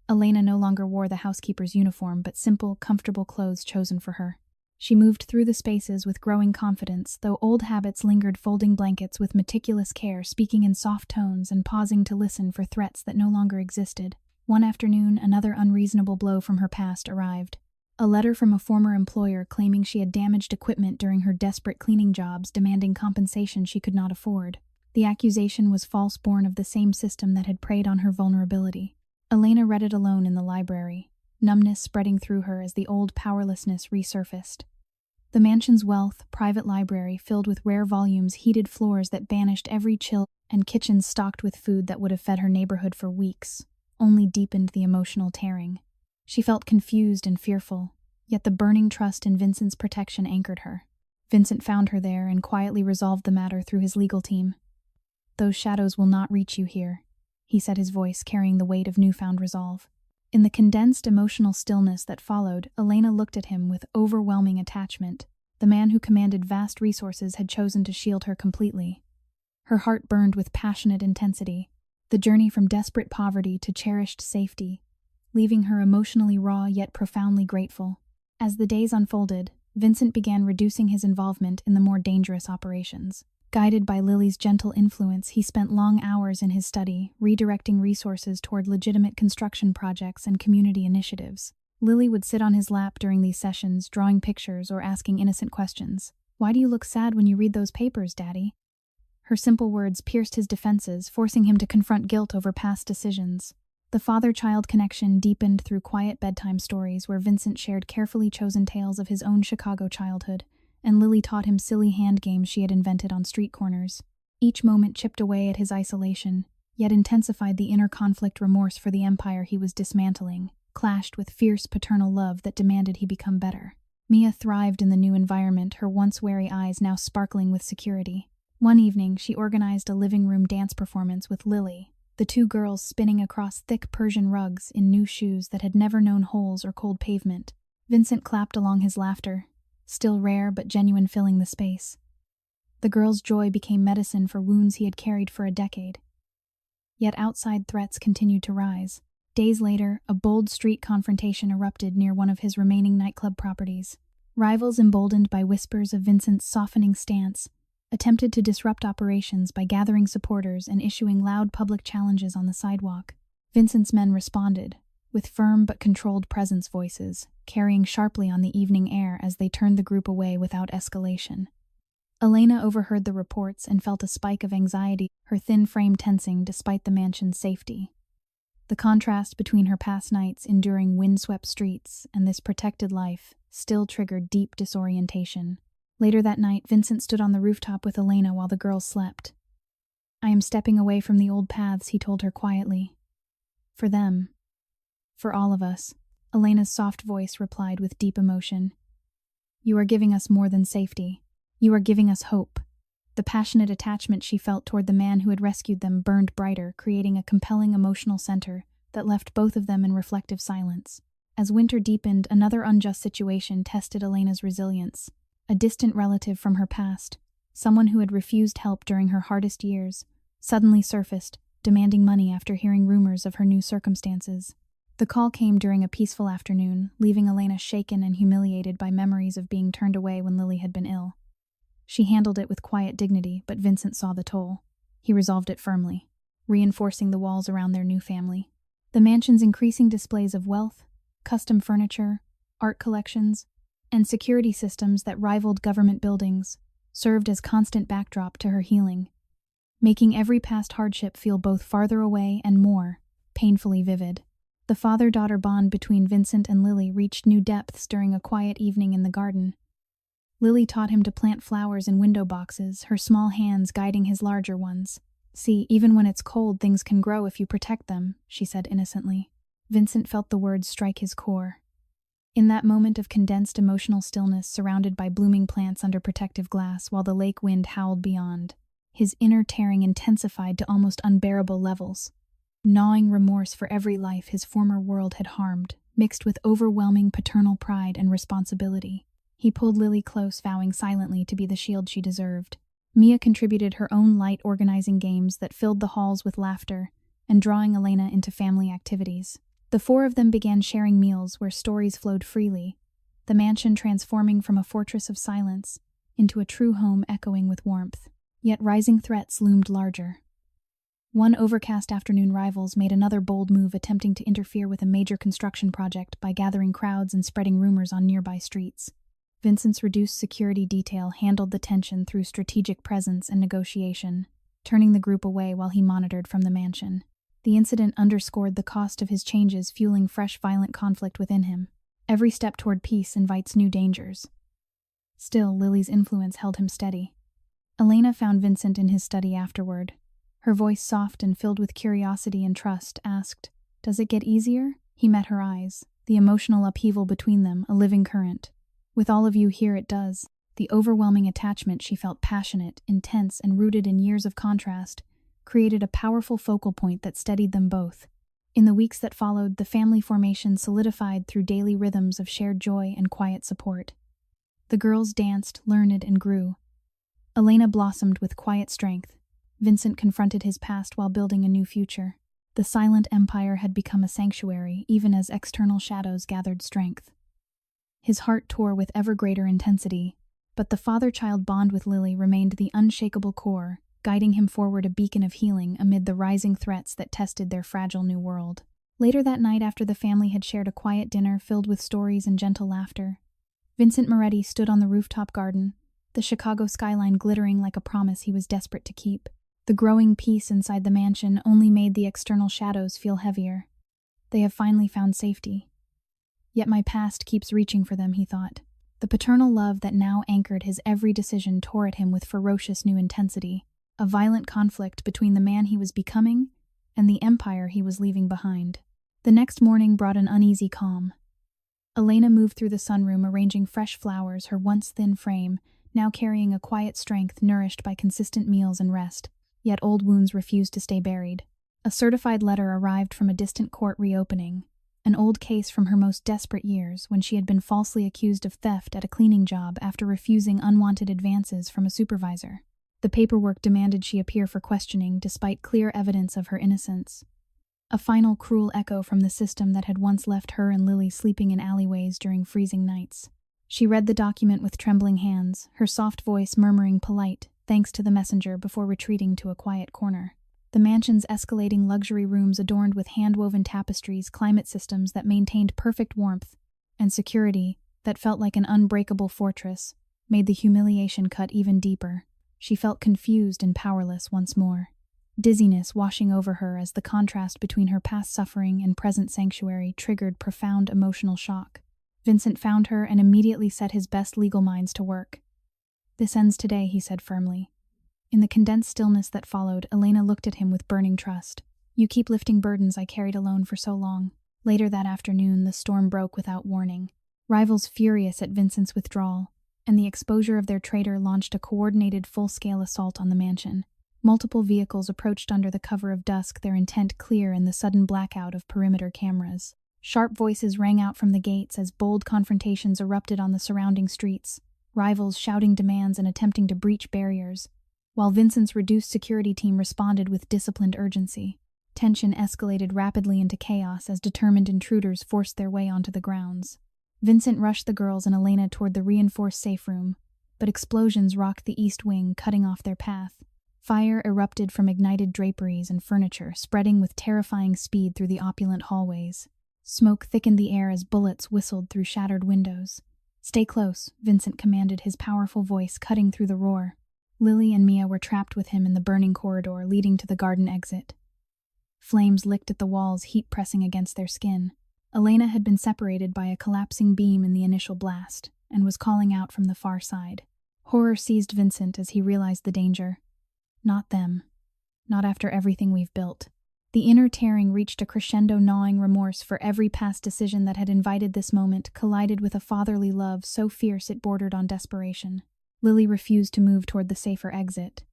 Elena no longer wore the housekeeper's uniform, but simple, comfortable clothes chosen for her. She moved through the spaces with growing confidence, though old habits lingered, folding blankets with meticulous care, speaking in soft tones, and pausing to listen for threats that no longer existed. One afternoon, another unreasonable blow from her past arrived. A letter from a former employer claiming she had damaged equipment during her desperate cleaning jobs, demanding compensation she could not afford. The accusation was false, born of the same system that had preyed on her vulnerability. Elena read it alone in the library, numbness spreading through her as the old powerlessness resurfaced. The mansion's wealth, private library filled with rare volumes, heated floors that banished every chill, and kitchens stocked with food that would have fed her neighborhood for weeks, only deepened the emotional tearing. She felt confused and fearful, yet the burning trust in Vincent's protection anchored her. Vincent found her there and quietly resolved the matter through his legal team. "Those shadows will not reach you here," he said, his voice carrying the weight of newfound resolve. In the condensed emotional stillness that followed, Elena looked at him with overwhelming attachment. The man who commanded vast resources had chosen to shield her completely. Her heart burned with passionate intensity, the journey from desperate poverty to cherished safety, leaving her emotionally raw yet profoundly grateful. As the days unfolded, Vincent began reducing his involvement in the more dangerous operations. Guided by Lily's gentle influence, he spent long hours in his study, redirecting resources toward legitimate construction projects and community initiatives. Lily would sit on his lap during these sessions, drawing pictures or asking innocent questions. "Why do you look sad when you read those papers, Daddy?" Her simple words pierced his defenses, forcing him to confront guilt over past decisions. The father-child connection deepened through quiet bedtime stories where Vincent shared carefully chosen tales of his own Chicago childhood, and Lily taught him silly hand games she had invented on street corners. Each moment chipped away at his isolation, yet intensified the inner conflict. Remorse for the empire he was dismantling clashed with fierce paternal love that demanded he become better. Mia thrived in the new environment, her once wary eyes now sparkling with security. One evening, she organized a living room dance performance with Lily, the two girls spinning across thick Persian rugs in new shoes that had never known holes or cold pavement. Vincent clapped along, his laughter, still rare but genuine, filling the space. The girls' joy became medicine for wounds he had carried for a decade. Yet outside threats continued to rise. Days later, a bold street confrontation erupted near one of his remaining nightclub properties. Rivals, emboldened by whispers of Vincent's softening stance, attempted to disrupt operations by gathering supporters and issuing loud public challenges on the sidewalk. Vincent's men responded, with firm but controlled presence voices, carrying sharply on the evening air as they turned the group away without escalation. Elena overheard the reports and felt a spike of anxiety, her thin frame tensing despite the mansion's safety. The contrast between her past nights enduring windswept streets and this protected life still triggered deep disorientation. Later that night, Vincent stood on the rooftop with Elena while the girls slept. "I am stepping away from the old paths," he told her quietly. "For them. For all of us," Elena's soft voice replied with deep emotion. "You are giving us more than safety. You are giving us hope." The passionate attachment she felt toward the man who had rescued them burned brighter, creating a compelling emotional center that left both of them in reflective silence. As winter deepened, another unjust situation tested Elena's resilience. A distant relative from her past, someone who had refused help during her hardest years, suddenly surfaced, demanding money after hearing rumors of her new circumstances. The call came during a peaceful afternoon, leaving Elena shaken and humiliated by memories of being turned away when Lily had been ill. She handled it with quiet dignity, but Vincent saw the toll. He resolved it firmly, reinforcing the walls around their new family. The mansion's increasing displays of wealth, custom furniture, art collections, and security systems that rivaled government buildings served as constant backdrop to her healing, making every past hardship feel both farther away and more painfully vivid. The father-daughter bond between Vincent and Lily reached new depths during a quiet evening in the garden. Lily taught him to plant flowers in window boxes, her small hands guiding his larger ones. "See, even when it's cold, things can grow if you protect them," she said innocently. Vincent felt the words strike his core. In that moment of condensed emotional stillness, surrounded by blooming plants under protective glass while the lake wind howled beyond, his inner tearing intensified to almost unbearable levels. Gnawing remorse for every life his former world had harmed, mixed with overwhelming paternal pride and responsibility. He pulled Lily close, vowing silently to be the shield she deserved. Mia contributed her own light organizing games that filled the halls with laughter and drawing Elena into family activities. The four of them began sharing meals where stories flowed freely, the mansion transforming from a fortress of silence into a true home echoing with warmth. Yet rising threats loomed larger. One overcast afternoon, rivals made another bold move, attempting to interfere with a major construction project by gathering crowds and spreading rumors on nearby streets. Vincent's reduced security detail handled the tension through strategic presence and negotiation, turning the group away while he monitored from the mansion. The incident underscored the cost of his changes, fueling fresh violent conflict within him. Every step toward peace invites new dangers. Still, Lily's influence held him steady. Elena found Vincent in his study afterward. Her voice, soft and filled with curiosity and trust, asked, "Does it get easier?" He met her eyes, the emotional upheaval between them a living current. "With all of you here, it does." The overwhelming attachment she felt, passionate, intense, and rooted in years of contrast, created a powerful focal point that steadied them both. In the weeks that followed, the family formation solidified through daily rhythms of shared joy and quiet support. The girls danced, learned, and grew. Elena blossomed with quiet strength. Vincent confronted his past while building a new future. The silent empire had become a sanctuary, even as external shadows gathered strength. His heart tore with ever greater intensity, but the father-child bond with Lily remained the unshakable core, guiding him forward, a beacon of healing amid the rising threats that tested their fragile new world. Later that night, after the family had shared a quiet dinner filled with stories and gentle laughter, Vincent Moretti stood on the rooftop garden, the Chicago skyline glittering like a promise he was desperate to keep. The growing peace inside the mansion only made the external shadows feel heavier. They have finally found safety. Yet my past keeps reaching for them, he thought. The paternal love that now anchored his every decision tore at him with ferocious new intensity, a violent conflict between the man he was becoming and the empire he was leaving behind. The next morning brought an uneasy calm. Elena moved through the sunroom, arranging fresh flowers, her once thin frame now carrying a quiet strength nourished by consistent meals and rest. Yet old wounds refused to stay buried. A certified letter arrived from a distant court reopening, an old case from her most desperate years, when she had been falsely accused of theft at a cleaning job after refusing unwanted advances from a supervisor. The paperwork demanded she appear for questioning despite clear evidence of her innocence. A final cruel echo from the system that had once left her and Lily sleeping in alleyways during freezing nights. She read the document with trembling hands, her soft voice murmuring polite, thanks to the messenger, before retreating to a quiet corner. The mansion's escalating luxury rooms adorned with hand-woven tapestries, climate systems that maintained perfect warmth, and security that felt like an unbreakable fortress, made the humiliation cut even deeper. She felt confused and powerless once more. Dizziness washing over her as the contrast between her past suffering and present sanctuary triggered profound emotional shock. Vincent found her and immediately set his best legal minds to work. "This ends today," he said firmly. In the condensed stillness that followed, Elena looked at him with burning trust. "You keep lifting burdens I carried alone for so long." Later that afternoon, the storm broke without warning. Rivals furious at Vincent's withdrawal, and the exposure of their traitor launched a coordinated full-scale assault on the mansion. Multiple vehicles approached under the cover of dusk, their intent clear in the sudden blackout of perimeter cameras. Sharp voices rang out from the gates as bold confrontations erupted on the surrounding streets, rivals shouting demands and attempting to breach barriers, while Vincent's reduced security team responded with disciplined urgency. Tension escalated rapidly into chaos as determined intruders forced their way onto the grounds. Vincent rushed the girls and Elena toward the reinforced safe room, but explosions rocked the east wing, cutting off their path. Fire erupted from ignited draperies and furniture, spreading with terrifying speed through the opulent hallways. Smoke thickened the air as bullets whistled through shattered windows. "Stay close," Vincent commanded, his powerful voice cutting through the roar. Lily and Mia were trapped with him in the burning corridor leading to the garden exit. Flames licked at the walls, heat pressing against their skin. Elena had been separated by a collapsing beam in the initial blast, and was calling out from the far side. Horror seized Vincent as he realized the danger. Not them. Not after everything we've built. The inner tearing reached a crescendo, gnawing remorse for every past decision that had invited this moment collided with a fatherly love so fierce it bordered on desperation. Lily refused to move toward the safer exit.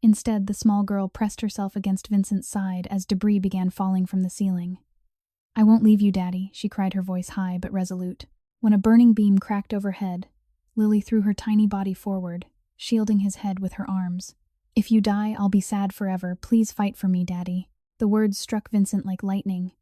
Instead, the small girl pressed herself against Vincent's side as debris began falling from the ceiling. "I won't leave you, Daddy," she cried, her voice high but resolute. When a burning beam cracked overhead, Lily threw her tiny body forward, shielding his head with her arms. "If you die, I'll be sad forever. Please fight for me, Daddy." The words struck Vincent like lightning.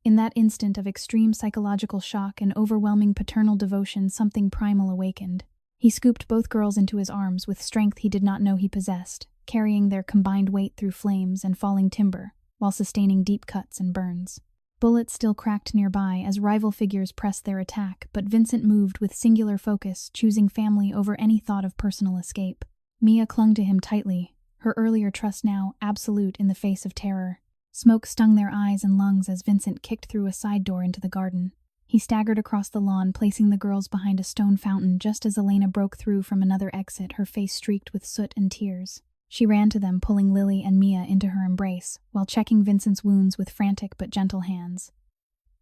In that instant of extreme psychological shock and overwhelming paternal devotion, something primal awakened. He scooped both girls into his arms with strength he did not know he possessed, carrying their combined weight through flames and falling timber, while sustaining deep cuts and burns. Bullets still cracked nearby as rival figures pressed their attack, but Vincent moved with singular focus, choosing family over any thought of personal escape. Mia clung to him tightly, her earlier trust now absolute in the face of terror. Smoke stung their eyes and lungs as Vincent kicked through a side door into the garden. He staggered across the lawn, placing the girls behind a stone fountain just as Elena broke through from another exit, her face streaked with soot and tears. She ran to them, pulling Lily and Mia into her embrace, while checking Vincent's wounds with frantic but gentle hands.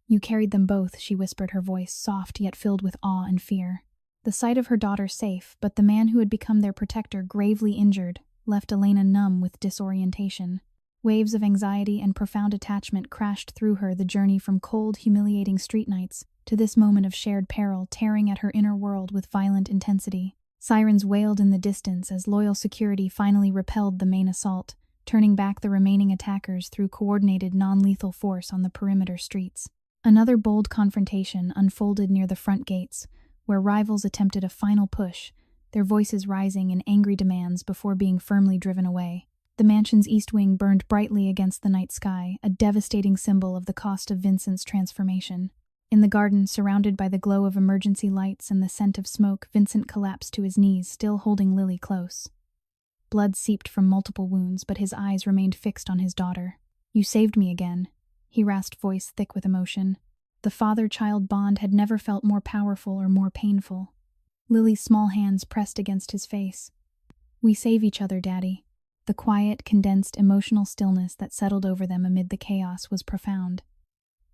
"You carried them both," she whispered, her voice soft yet filled with awe and fear. The sight of her daughter safe, but the man who had become their protector gravely injured, left Elena numb with disorientation. Waves of anxiety and profound attachment crashed through her, the journey from cold, humiliating street nights to this moment of shared peril tearing at her inner world with violent intensity. Sirens wailed in the distance as loyal security finally repelled the main assault, turning back the remaining attackers through coordinated non-lethal force on the perimeter streets. Another bold confrontation unfolded near the front gates, where rivals attempted a final push, their voices rising in angry demands before being firmly driven away. The mansion's east wing burned brightly against the night sky, a devastating symbol of the cost of Vincent's transformation. In the garden, surrounded by the glow of emergency lights and the scent of smoke, Vincent collapsed to his knees, still holding Lily close. Blood seeped from multiple wounds, but his eyes remained fixed on his daughter. "You saved me again," he rasped, voice thick with emotion. The father-child bond had never felt more powerful or more painful. Lily's small hands pressed against his face. "We save each other, Daddy." The quiet, condensed, emotional stillness that settled over them amid the chaos was profound.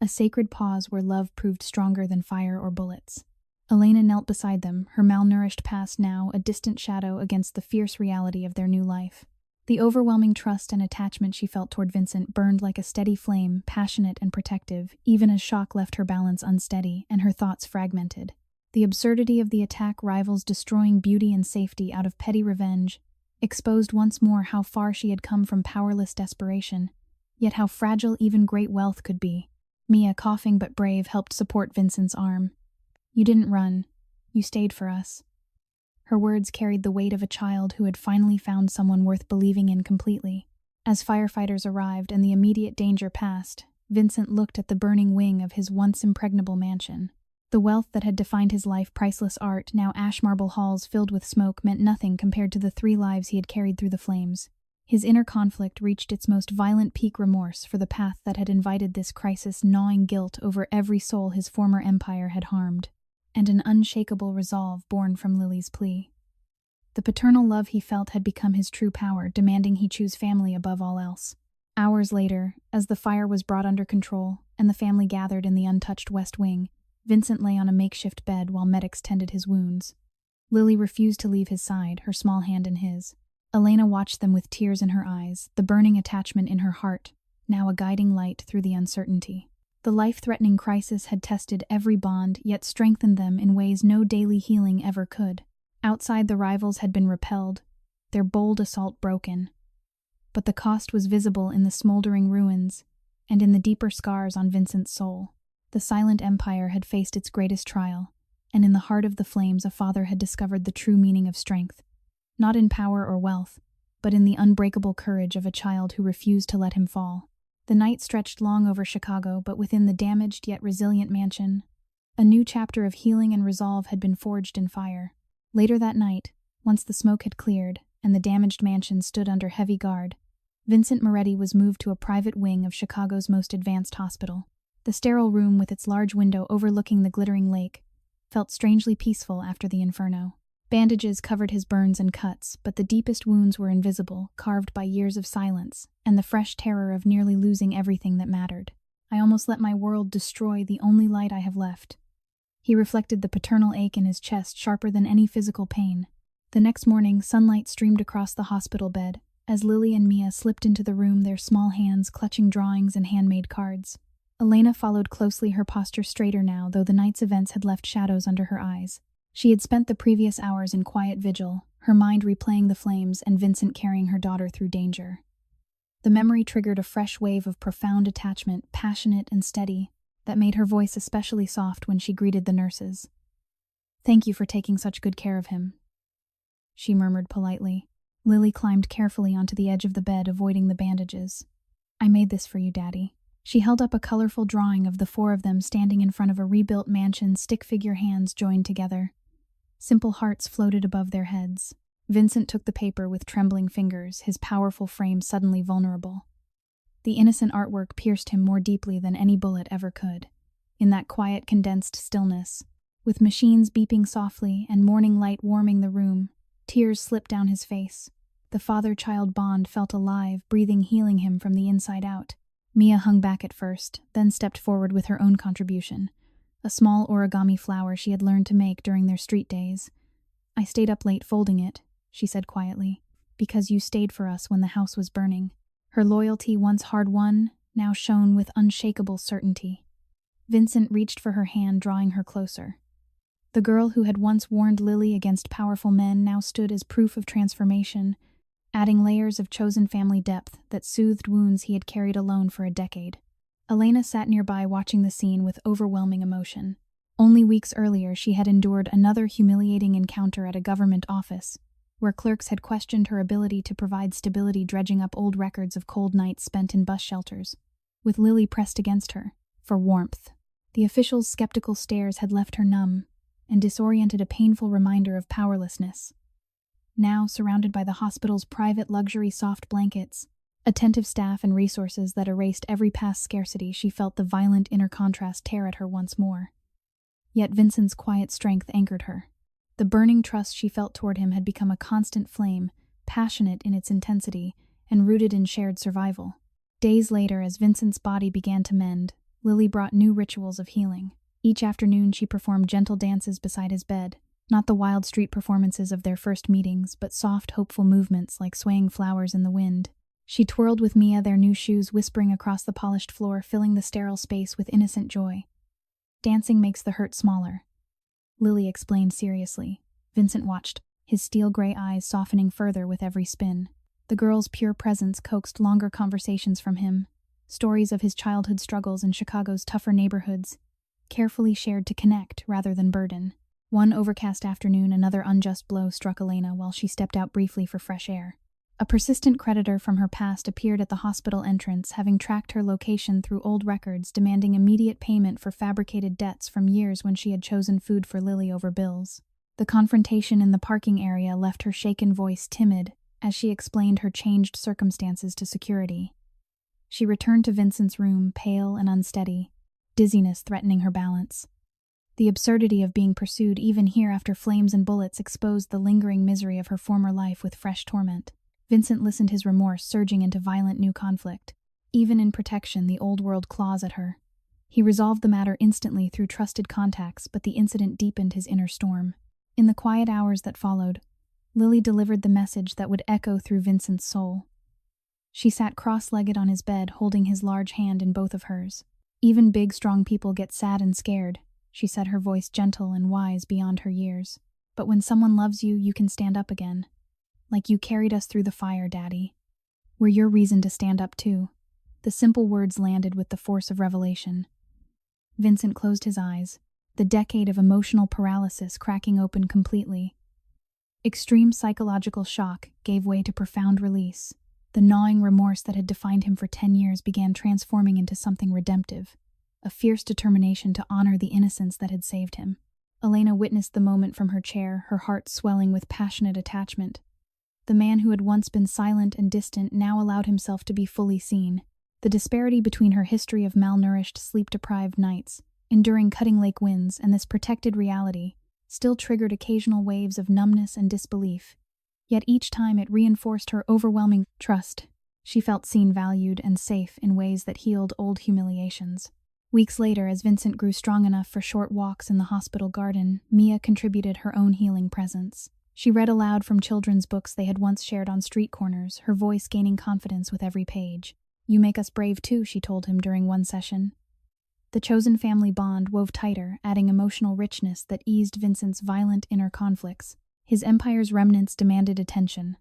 A sacred pause where love proved stronger than fire or bullets. Elena knelt beside them, her malnourished past now a distant shadow against the fierce reality of their new life. The overwhelming trust and attachment she felt toward Vincent burned like a steady flame, passionate and protective, even as shock left her balance unsteady and her thoughts fragmented. The absurdity of the attack, rivals destroying beauty and safety out of petty revenge, exposed once more how far she had come from powerless desperation, yet how fragile even great wealth could be. Mia, coughing but brave, helped support Vincent's arm. "You didn't run. You stayed for us." Her words carried the weight of a child who had finally found someone worth believing in completely. As firefighters arrived and the immediate danger passed, Vincent looked at the burning wing of his once impregnable mansion. The wealth that had defined his life, priceless art, now ash marble halls filled with smoke, meant nothing compared to the 3 lives he had carried through the flames. His inner conflict reached its most violent peak, remorse for the path that had invited this crisis, gnawing guilt over every soul his former empire had harmed, and an unshakable resolve born from Lily's plea. The paternal love he felt had become his true power, demanding he choose family above all else. Hours later, as the fire was brought under control and the family gathered in the untouched West Wing, Vincent lay on a makeshift bed while medics tended his wounds. Lily refused to leave his side, her small hand in his. Elena watched them with tears in her eyes, the burning attachment in her heart, now a guiding light through the uncertainty. The life-threatening crisis had tested every bond, yet strengthened them in ways no daily healing ever could. Outside, the rivals had been repelled, their bold assault broken. But the cost was visible in the smoldering ruins and in the deeper scars on Vincent's soul. The silent empire had faced its greatest trial, and in the heart of the flames a father had discovered the true meaning of strength. Not in power or wealth, but in the unbreakable courage of a child who refused to let him fall. The night stretched long over Chicago, but within the damaged yet resilient mansion, a new chapter of healing and resolve had been forged in fire. Later that night, once the smoke had cleared and the damaged mansion stood under heavy guard, Vincent Moretti was moved to a private wing of Chicago's most advanced hospital. The sterile room, with its large window overlooking the glittering lake, felt strangely peaceful after the inferno. Bandages covered his burns and cuts, but the deepest wounds were invisible, carved by years of silence and the fresh terror of nearly losing everything that mattered. I almost let my world destroy the only light I have left. He reflected the paternal ache in his chest, sharper than any physical pain. The next morning, sunlight streamed across the hospital bed as Lily and Mia slipped into the room, their small hands clutching drawings and handmade cards. Elena followed closely, her posture straighter now, though the night's events had left shadows under her eyes. She had spent the previous hours in quiet vigil, her mind replaying the flames and Vincent carrying her daughter through danger. The memory triggered a fresh wave of profound attachment, passionate and steady, that made her voice especially soft when she greeted the nurses. "Thank you for taking such good care of him," she murmured politely. Lily climbed carefully onto the edge of the bed, avoiding the bandages. "I made this for you, Daddy." She held up a colorful drawing of the 4 of them standing in front of a rebuilt mansion, stick figure hands joined together. Simple hearts floated above their heads. Vincent took the paper with trembling fingers, his powerful frame suddenly vulnerable. The innocent artwork pierced him more deeply than any bullet ever could. In that quiet, condensed stillness, with machines beeping softly and morning light warming the room, tears slipped down his face. The father-child bond felt alive, breathing, healing him from the inside out. Mia hung back at first, then stepped forward with her own contribution, a small origami flower she had learned to make during their street days. "I stayed up late folding it," she said quietly, "because you stayed for us when the house was burning." Her loyalty, once hard-won, now shone with unshakable certainty. Vincent reached for her hand, drawing her closer. The girl who had once warned Lily against powerful men now stood as proof of transformation, adding layers of chosen family depth that soothed wounds he had carried alone for a decade. Elena sat nearby, watching the scene with overwhelming emotion. Only weeks earlier, she had endured another humiliating encounter at a government office, where clerks had questioned her ability to provide stability, dredging up old records of cold nights spent in bus shelters, with Lily pressed against her for warmth. The officials' skeptical stares had left her numb and disoriented, a painful reminder of powerlessness. Now, surrounded by the hospital's private luxury soft blankets, attentive staff and resources that erased every past scarcity, she felt the violent inner contrast tear at her once more. Yet Vincent's quiet strength anchored her. The burning trust she felt toward him had become a constant flame, passionate in its intensity and rooted in shared survival. Days later, as Vincent's body began to mend, Lily brought new rituals of healing. Each afternoon she performed gentle dances beside his bed, not the wild street performances of their first meetings, but soft, hopeful movements like swaying flowers in the wind. She twirled with Mia, their new shoes whispering across the polished floor, filling the sterile space with innocent joy. "Dancing makes the hurt smaller," Lily explained seriously. Vincent watched, his steel-gray eyes softening further with every spin. The girl's pure presence coaxed longer conversations from him, stories of his childhood struggles in Chicago's tougher neighborhoods, carefully shared to connect rather than burden. One overcast afternoon, another unjust blow struck Elena while she stepped out briefly for fresh air. A persistent creditor from her past appeared at the hospital entrance, having tracked her location through old records, demanding immediate payment for fabricated debts from years when she had chosen food for Lily over bills. The confrontation in the parking area left her shaken voice timid as she explained her changed circumstances to security. She returned to Vincent's room, pale and unsteady, dizziness threatening her balance. The absurdity of being pursued even here after flames and bullets exposed the lingering misery of her former life with fresh torment. Vincent listened, his remorse surging into violent new conflict. Even in protection, the old world claws at her. He resolved the matter instantly through trusted contacts, but the incident deepened his inner storm. In the quiet hours that followed, Lily delivered the message that would echo through Vincent's soul. She sat cross-legged on his bed, holding his large hand in both of hers. "Even big, strong people get sad and scared," she said, her voice gentle and wise beyond her years. "But when someone loves you, you can stand up again. Like you carried us through the fire, Daddy. We're your reason to stand up too." The simple words landed with the force of revelation. Vincent closed his eyes, the decade of emotional paralysis cracking open completely. Extreme psychological shock gave way to profound release. The gnawing remorse that had defined him for 10 years began transforming into something redemptive, a fierce determination to honor the innocence that had saved him. Elena witnessed the moment from her chair, her heart swelling with passionate attachment. The man who had once been silent and distant now allowed himself to be fully seen. The disparity between her history of malnourished, sleep-deprived nights, enduring cutting lake winds, and this protected reality still triggered occasional waves of numbness and disbelief. Yet each time it reinforced her overwhelming trust. She felt seen, valued, and safe in ways that healed old humiliations. Weeks later, as Vincent grew strong enough for short walks in the hospital garden, Mia contributed her own healing presence. She read aloud from children's books they had once shared on street corners, her voice gaining confidence with every page. "You make us brave too," she told him during one session. The chosen family bond wove tighter, adding emotional richness that eased Vincent's violent inner conflicts. His empire's remnants demanded attention.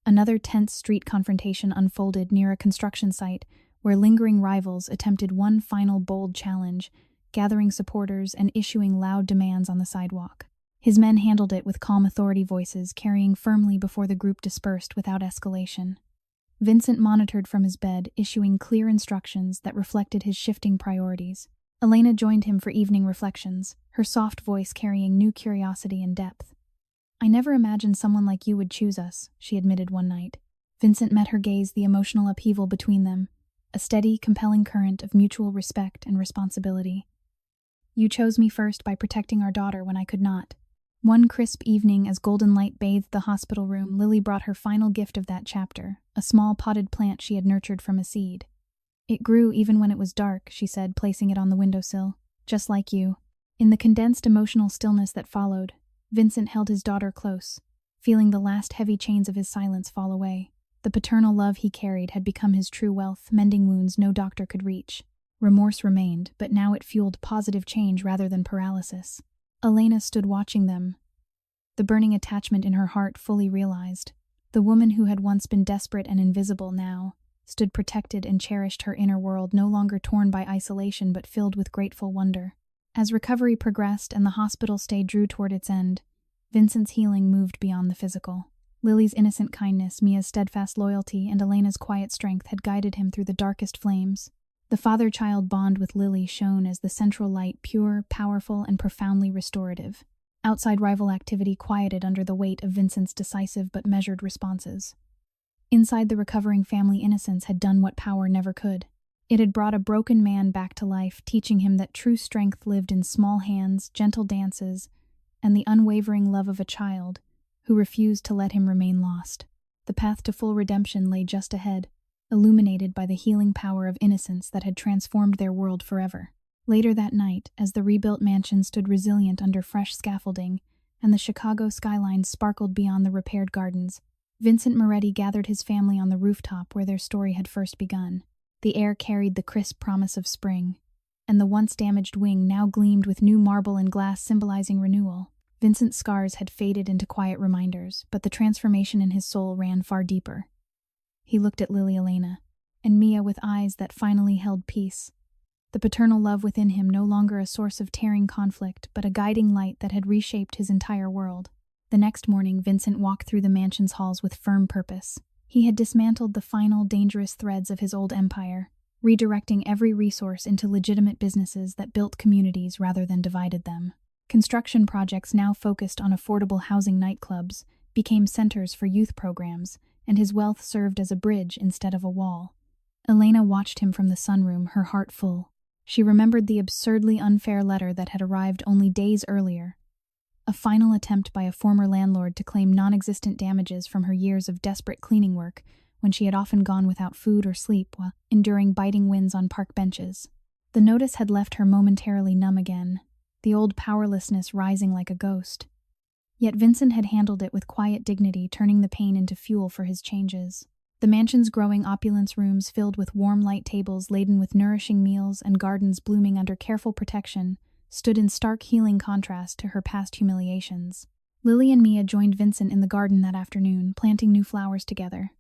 Another tense street confrontation unfolded near a construction site where lingering rivals attempted one final bold challenge, gathering supporters and issuing loud demands on the sidewalk. His men handled it with calm authority voices, carrying firmly before the group dispersed without escalation. Vincent monitored from his bed, issuing clear instructions that reflected his shifting priorities. Elena joined him for evening reflections, her soft voice carrying new curiosity and depth. "I never imagined someone like you would choose us," she admitted one night. Vincent met her gaze, the emotional upheaval between them, a steady, compelling current of mutual respect and responsibility. "You chose me first by protecting our daughter when I could not." One crisp evening, as golden light bathed the hospital room, Lily brought her final gift of that chapter, a small potted plant she had nurtured from a seed. "It grew even when it was dark," she said, placing it on the windowsill. "Just like you." In the condensed emotional stillness that followed, Vincent held his daughter close, feeling the last heavy chains of his silence fall away. The paternal love he carried had become his true wealth, mending wounds no doctor could reach. Remorse remained, but now it fueled positive change rather than paralysis. Elena stood watching them, the burning attachment in her heart fully realized. The woman who had once been desperate and invisible now stood protected and cherished, her inner world no longer torn by isolation but filled with grateful wonder. As recovery progressed and the hospital stay drew toward its end, Vincent's healing moved beyond the physical. Lily's innocent kindness, Mia's steadfast loyalty, and Elena's quiet strength had guided him through the darkest flames. The father-child bond with Lily shone as the central light, pure, powerful, and profoundly restorative. Outside rival activity quieted under the weight of Vincent's decisive but measured responses. Inside, the recovering family, innocence had done what power never could. It had brought a broken man back to life, teaching him that true strength lived in small hands, gentle dances, and the unwavering love of a child who refused to let him remain lost. The path to full redemption lay just ahead, illuminated by the healing power of innocence that had transformed their world forever. Later that night, as the rebuilt mansion stood resilient under fresh scaffolding and the Chicago skyline sparkled beyond the repaired gardens, Vincent Moretti gathered his family on the rooftop where their story had first begun. The air carried the crisp promise of spring, and the once damaged wing now gleamed with new marble and glass symbolizing renewal. Vincent's scars had faded into quiet reminders, but the transformation in his soul ran far deeper. He looked at Lily, Elena, and Mia with eyes that finally held peace. the paternal love within him no longer a source of tearing conflict, but a guiding light that had reshaped his entire world. The next morning, Vincent walked through the mansion's halls with firm purpose. He had dismantled the final, dangerous threads of his old empire, redirecting every resource into legitimate businesses that built communities rather than divided them. Construction projects now focused on affordable housing nightclubs became centers for youth programs, and his wealth served as a bridge instead of a wall. Elena watched him from the sunroom, her heart full. She remembered the absurdly unfair letter that had arrived only days earlier. A final attempt by a former landlord to claim non-existent damages from her years of desperate cleaning work when she had often gone without food or sleep while enduring biting winds on park benches. The notice had left her momentarily numb again, the old powerlessness rising like a ghost. Yet Vincent had handled it with quiet dignity, turning the pain into fuel for his changes. The mansion's growing opulence rooms filled with warm light tables laden with nourishing meals and gardens blooming under careful protection stood in stark healing contrast to her past humiliations. Lily and Mia joined Vincent in the garden that afternoon, planting new flowers together.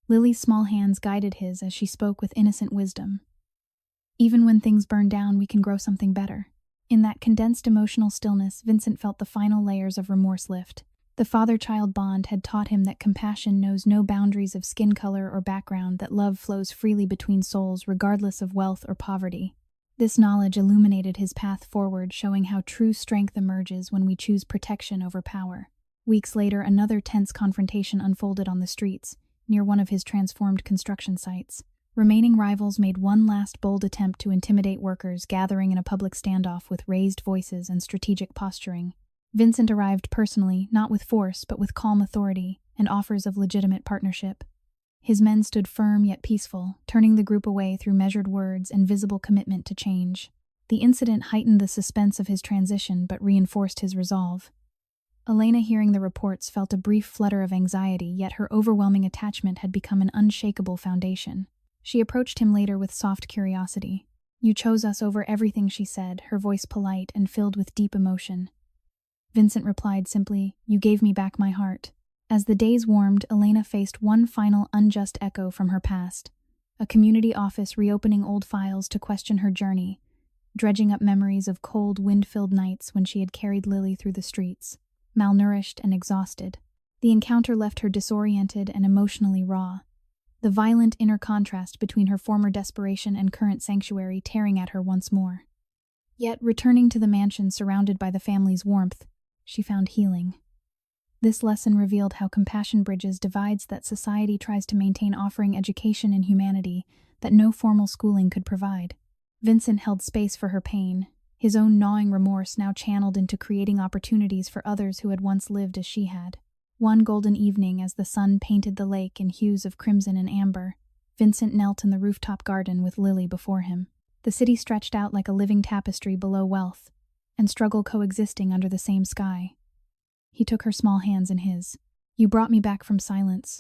Lily's small hands guided his as she spoke with innocent wisdom. Even when things burn down, we can grow something better. In that condensed emotional stillness, Vincent felt the final layers of remorse lift. The father-child bond had taught him that compassion knows no boundaries of skin color or background, that love flows freely between souls regardless of wealth or poverty. This knowledge illuminated his path forward, showing how true strength emerges when we choose protection over power. Weeks later, another tense confrontation unfolded on the streets, near one of his transformed construction sites. Remaining rivals made one last bold attempt to intimidate workers, gathering in a public standoff with raised voices and strategic posturing. Vincent arrived personally, not with force, but with calm authority and offers of legitimate partnership. His men stood firm yet peaceful, turning the group away through measured words and visible commitment to change. The incident heightened the suspense of his transition but reinforced his resolve. Elena, hearing the reports, felt a brief flutter of anxiety, yet her overwhelming attachment had become an unshakable foundation. She approached him later with soft curiosity. "You chose us over everything," she said, her voice polite and filled with deep emotion. Vincent replied simply, "You gave me back my heart." As the days warmed, Elena faced one final unjust echo from her past. A community office reopening old files to question her journey, dredging up memories of cold, wind-filled nights when she had carried Lily through the streets, malnourished and exhausted. The encounter left her disoriented and emotionally raw, the violent inner contrast between her former desperation and current sanctuary tearing at her once more. Yet, returning to the mansion surrounded by the family's warmth, she found healing. This lesson revealed how compassion bridges divides that society tries to maintain, offering education and humanity that no formal schooling could provide. Vincent held space for her pain, his own gnawing remorse now channeled into creating opportunities for others who had once lived as she had. One golden evening, as the sun painted the lake in hues of crimson and amber, Vincent knelt in the rooftop garden with Lily before him. The city stretched out like a living tapestry below wealth, and struggle coexisting under the same sky. He took her small hands in his. "You brought me back from silence.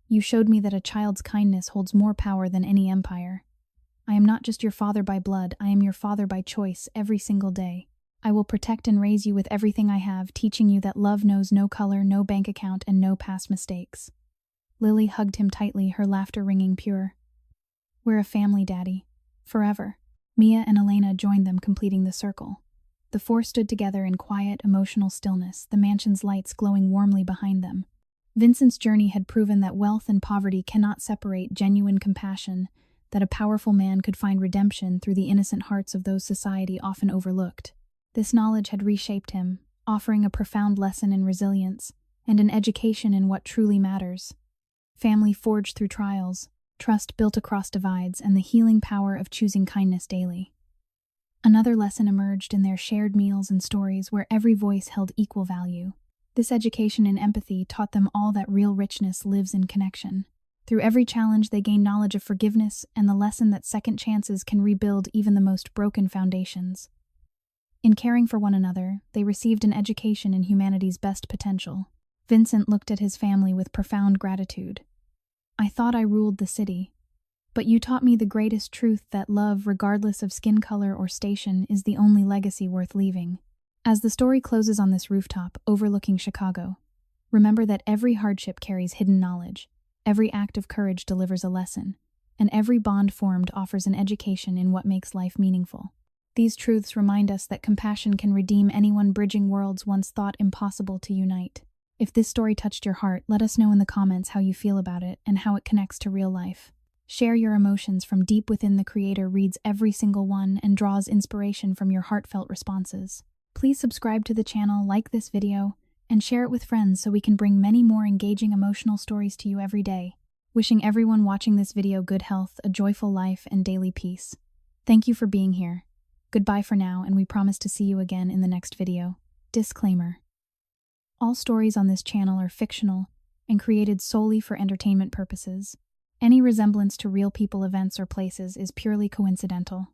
You showed me that a child's kindness holds more power than any empire. I am not just your father by blood, I am your father by choice every single day. I will protect and raise you with everything I have, teaching you that love knows no color, no bank account, and no past mistakes." Lily hugged him tightly, her laughter ringing pure. "We're a family, Daddy. Forever." Mia and Elena joined them, completing the circle. The four stood together in quiet, emotional stillness, the mansion's lights glowing warmly behind them. Vincent's journey had proven that wealth and poverty cannot separate genuine compassion, that a powerful man could find redemption through the innocent hearts of those society often overlooked. This knowledge had reshaped him, offering a profound lesson in resilience and an education in what truly matters. Family forged through trials, trust built across divides, and the healing power of choosing kindness daily. Another lesson emerged in their shared meals and stories where every voice held equal value. This education in empathy taught them all that real richness lives in connection. Through every challenge, they gained knowledge of forgiveness and the lesson that second chances can rebuild even the most broken foundations. In caring for one another, they received an education in humanity's best potential. Vincent looked at his family with profound gratitude. "I thought I ruled the city, but you taught me the greatest truth, that love, regardless of skin color or station, is the only legacy worth leaving." As the story closes on this rooftop overlooking Chicago, remember that every hardship carries hidden knowledge, every act of courage delivers a lesson, and every bond formed offers an education in what makes life meaningful. These truths remind us that compassion can redeem anyone bridging worlds once thought impossible to unite. If this story touched your heart, let us know in the comments how you feel about it and how it connects to real life. Share your emotions from deep within. The creator reads every single one and draws inspiration from your heartfelt responses. Please subscribe to the channel, like this video, and share it with friends so we can bring many more engaging emotional stories to you every day. Wishing everyone watching this video good health, a joyful life, and daily peace. Thank you for being here. Goodbye for now, and we promise to see you again in the next video. Disclaimer: all stories on this channel are fictional and created solely for entertainment purposes. Any resemblance to real people, events, or places is purely coincidental.